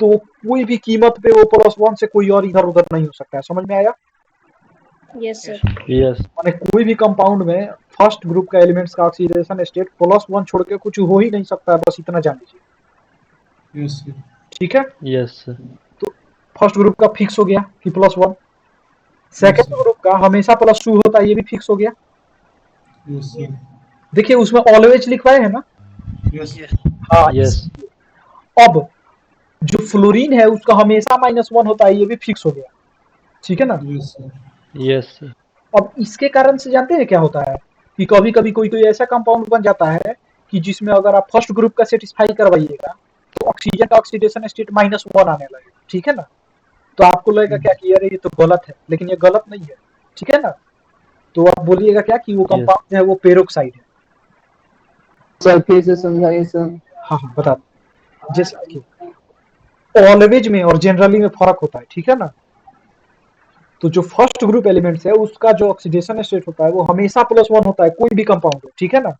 तो कोई भी कीमत पे वो +1 से कोई और इधर उधर नहीं हो सकता है, समझ में आया। Yes, sir. यस माने कोई भी कंपाउंड में फर्स्ट ग्रुप का एलिमेंट्स का ऑक्सीडेशन स्टेट +1 छोड़ के कुछ हो ही नहीं सकता है, बस इतना जान लीजिए, यस सर। ठीक है। Yes sir. तो फर्स्ट ग्रुप का फिक्स हो गया कि +1, सेकेंड sir. ग्रुप का हमेशा +2 होता है, ये भी फिक्स हो गया। Yes sir. देखिए उसमें ऑलवेज लिखवाए है ना, यस। हाँ यस अब जो फ्लोरीन है उसका हमेशा -1 होता है, ये भी फिक्स हो गया, ठीक है ना। Yes sir. Yes sir. अब इसके कारण से जानते हैं क्या होता है कि कभी कभी कोई कोई ऐसा कंपाउंड बन जाता है कि जिसमें अगर आप फर्स्ट ग्रुप का सेटिस्फाई करवाइएगा तो ऑक्सीजन का ऑक्सीडेशन स्टेट -1 आने लगेगा, ठीक है ना। तो आपको लगेगा क्या कि अरे ये तो गलत है, लेकिन ये गलत नहीं है, ठीक है ना। तो आप बोलिएगा क्या कि वो कंपाउंड है वो पेरोक्साइड है। सर फिर से समझाइए सर। हाँ बता, जैसे कि ऑलवेज में और जनरली में फर्क होता है, ठीक है ना। तो जो फर्स्ट ग्रुप एलिमेंट्स है उसका जो ऑक्सीडेशन स्टेट होता है वो हमेशा +1 होता है, कोई भी कंपाउंड हो, ठीक है ना।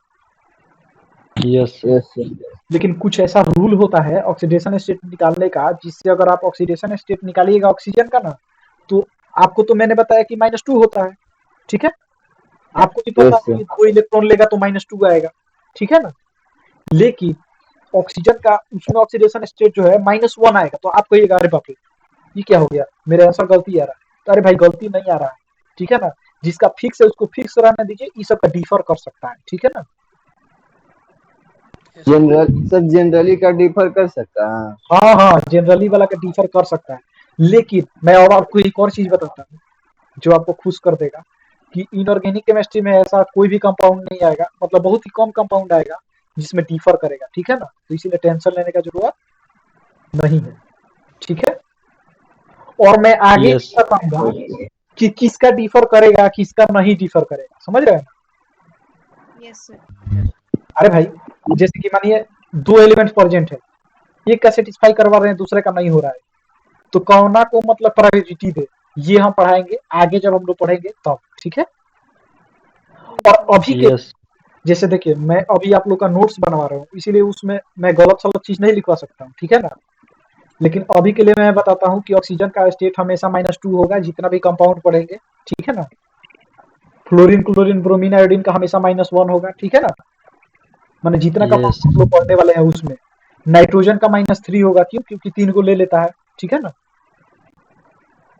Yes yes sir. लेकिन कुछ ऐसा रूल होता है ऑक्सीडेशन स्टेट निकालने का, जिससे अगर आप ऑक्सीडेशन स्टेट निकालिएगा ऑक्सीजन का ना, तो आपको तो मैंने बताया कि -2 होता है, ठीक है। आपको भी पता यस है सर। कि 2 इलेक्ट्रॉन लेगा तो -2 आएगा, ठीक है ना। लेकिन ऑक्सीजन का उसमें ऑक्सीडेशन स्टेट जो है -1 आएगा, तो आप कहिएगा अरे बाप रे ये क्या हो गया, मेरे आंसर गलती आ रहा है। तो अरे भाई गलती नहीं आ रहा है, ठीक है ना। जिसका फिक्स है उसको फिक्स रहने दीजिए, ये सब का डिफर कर सकता है, ठीक है ना। जनरली का डिफर कर सकता है। हाँ हाँ, जनरली वाला का डिफर कर सकता है। लेकिन मैं और आपको एक और चीज बताता हूँ जो आपको खुश कर देगा, कि इनऑर्गेनिक केमिस्ट्री में ऐसा कोई भी कंपाउंड नहीं आएगा, मतलब बहुत ही कम कंपाउंड आएगा जिसमें डिफर करेगा, ठीक है ना। तो इसीलिए टेंशन लेने का जरूरत नहीं है, ठीक है। और मैं आगे यस भी बताऊंगा कि किसका डिफर करेगा किसका नहीं डिफर करेगा, समझ रहे हैं। Yes sir. अरे भाई जैसे कि मानिए 2 एलिमेंट प्रेजेंट है, एक का सेटिस्फाई करवा रहे हैं दूसरे का नहीं हो रहा है, तो कौना को मतलब प्रायोरिटी दे, ये हम पढ़ाएंगे आगे जब हम लोग पढ़ेंगे तब, ठीक है। और अभी के यस जैसे देखिए मैं अभी आप लोग का नोट्स बनवा रहा हूँ, इसीलिए उसमें मैं गलत सलत चीज नहीं लिखवा सकता हूँ, ठीक है ना। लेकिन अभी के लिए मैं बताता हूँ कि ऑक्सीजन का स्टेट हमेशा -2 होगा जितना भी कंपाउंड पढ़ेंगे, ठीक है ना। फ्लोरीन क्लोरीन ब्रोमीन आयोडीन का हमेशा -1 होगा, ठीक है ना। माने जितना यस कंपाउंड हम लोग पढ़ने वाले हैं उसमें नाइट्रोजन का -3 होगा, क्यों, क्योंकि 3 को ले लेता है, ठीक है ना।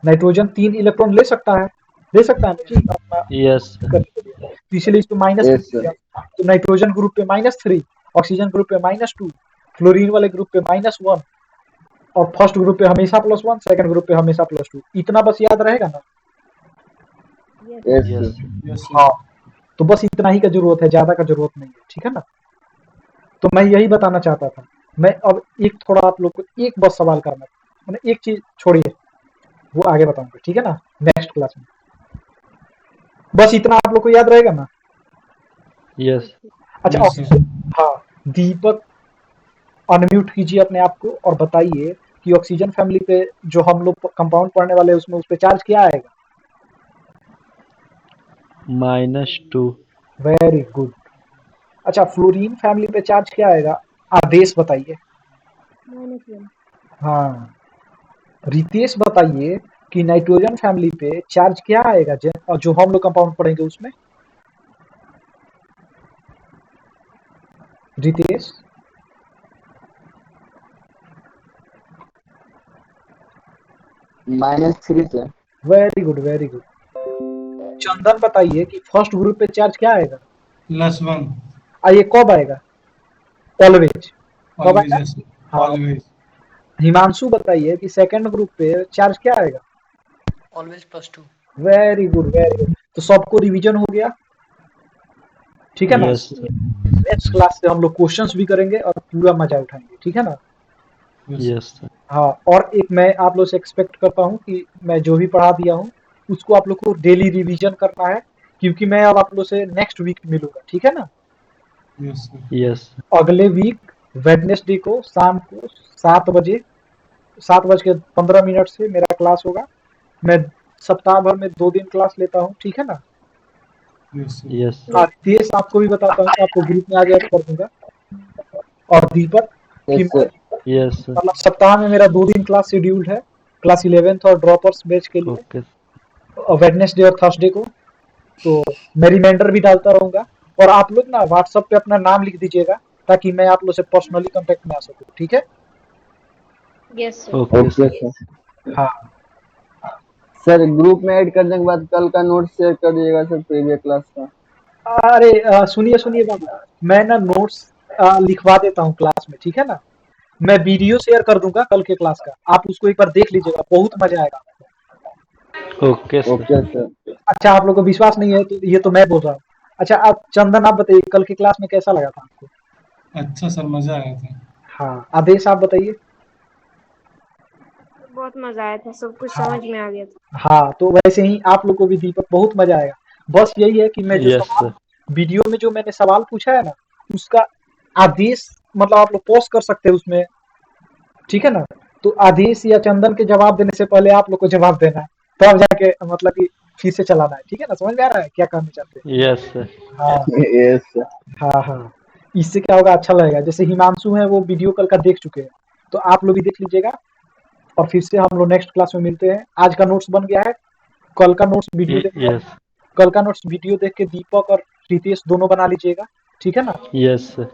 नाइट्रोजन 3 इलेक्ट्रॉन ले सकता है ना जी अपना, यस तो इसीलिए इसको -3 यस सर। दिया। तो नाइट्रोजन ग्रुप पे -3, ऑक्सीजन ग्रुप पे -2, फ्लोरीन वाले ग्रुप पे -1, और फर्स्ट ग्रुप पे हमेशा +1, सेकंड ग्रुप पे हमेशा +2, इतना बस याद रहेगा ना। Yes yes sir. यस हाँ, तो बस इतना ही का जरूरत है, ज्यादा का जरूरत नहीं है, ठीक है ना। तो मैं यही बताना चाहता था। मैं अब एक थोड़ा आप लोग को एक बस सवाल करना था, मैंने एक चीज छोड़िए वो आगे बताऊंगा, ठीक है ना, नेक्स्ट क्लास में। बस इतना आप लोग को याद रहेगा ना। यस अच्छा यस सर। हाँ, दीपक अनम्यूट कीजिए अपने आप को और बताइए कि ऑक्सीजन फैमिली पे जो हम लोग कंपाउंड पढ़ने वाले हैं उसमें उस पे चार्ज क्या आएगा। -2 वेरी गुड। अच्छा फ्लोरीन फैमिली पे चार्ज क्या आएगा, आदेश बताइए। -1। हाँ, रितेश बताइए कि नाइट्रोजन फैमिली पे चार्ज क्या आएगा और जो हम लोग कंपाउंड पढ़ेंगे उसमें। Ritesh -3 sir. Very good very good. Chandan बताइए कि फर्स्ट ग्रुप पे चार्ज क्या आएगा, +1। ये कब आएगा, ऑलवेज कब ऑलवेज आएगा। यस। हाँ, ऑलवेज। हिमांशु बताइए कि सेकंड ग्रुप पे चार्ज क्या आएगा। Always +2। Very good very good. तो सबको रिवीजन हो गया, ठीक है ना। यस नेक्स्ट क्लास से हम लोग क्वेश्चंस भी करेंगे और पूरा मजा उठाएंगे, ठीक है ना। यस। यस हाँ, और एक मैं आप लोग से एक्सपेक्ट करता हूँ कि मैं जो भी पढ़ा दिया हूँ उसको आप लोग को डेली रिवीजन करना है, क्योंकि मैं अब आप लोग से नेक्स्ट वीक मिलूंगा, ठीक है ना। Yes sir. यस अगले वीक वेडनेसडे को शाम को 7 बजे 7:15 से मेरा क्लास होगा। मैं सप्ताह भर में 2 दिन क्लास लेता हूँ, ठीक है ना। Yes sir. यस हाँ, तेज आपको भी बताता हूँ, आपको ग्रुप में आगे ऐड कर दूंगा। और दीपक कि यस सर। यस मतलब सप्ताह में मेरा 2 दिन क्लास शेड्यूल्ड है, क्लास 11th और ड्रॉपर्स बैच के लिए, ओके वेडनेसडे और थर्सडे को। तो मैं रिमाइंडर भी डालता रहूंगा, और आप लोग ना व्हाट्सएप पे अपना नाम लिख दीजिएगा ताकि मैं आप लोग से पर्सनली कांटेक्ट में आ सकूं, ठीक है। Yes sir. Okay okay sir. हाँ सर ग्रुप में ऐड करने के बाद कल का नोट शेयर कर दीजिएगा सर, प्रीवियस क्लास का। अरे सुनिए सुनिए बाबू, मैं ना नोट्स लिखवा देता हूँ क्लास में, ठीक है ना। मैं वीडियो शेयर कर दूंगा कल के क्लास का, आप उसको एक बार देख लीजिएगा, बहुत मजा आएगा। Okay sir okay sir. अच्छा आप लोग को विश्वास नहीं है तो ये तो मैं बोल रहा हूँ। अच्छा आप चंदन आप बताइए कल की क्लास में कैसा लगा था आपको। अच्छा सर, मजा आया था। हाँ आदेश आप बताइए। बहुत मजा आया था, सब कुछ हाँ समझ में आ गया था। हाँ, तो वैसे ही आप लोग को भी दीपक बहुत मजा आएगा। बस यही है कि मैं जो यस सवाल सर वीडियो में जो मैंने सवाल पूछा है ना उसका आदेश मतलब आप लोग पोस्ट कर सकते हैं उसमें, ठीक है ना। तो तो आदेश या चंदन के जवाब देने से पहले आप लोग को जवाब देना है, तब जाके मतलब कि फिर से चलाना है। ठीक है ना, समझ में आ रहा है क्या करना चाहते हैं? Yes sir. हाँ यस सर। हाँ हाँ, इससे क्या होगा, अच्छा लगेगा। जैसे हिमांशु है वो वीडियो कल का देख चुके हैं, तो आप लोग भी देख लीजिएगा और फिर से हम लोग नेक्स्ट क्लास में मिलते हैं। आज का नोट्स बन गया है, कल का नोट्स वीडियो देख यस कल का नोट्स वीडियो देख के दीपक और रितेश दोनों बना लीजिएगा। ठीक है ना? Yes sir.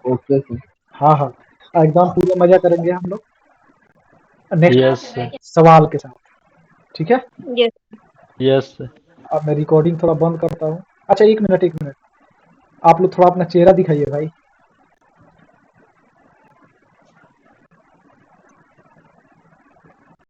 Okay sir. हाँ हाँ, एकदम पूरा मजा करेंगे हम लोग यस नेक्स्ट सर। सवाल के साथ। ठीक है, यस यस सर। अब मैं रिकॉर्डिंग थोड़ा बंद करता हूँ। अच्छा एक मिनट, आप लोग थोड़ा अपना चेहरा दिखाइए भाई।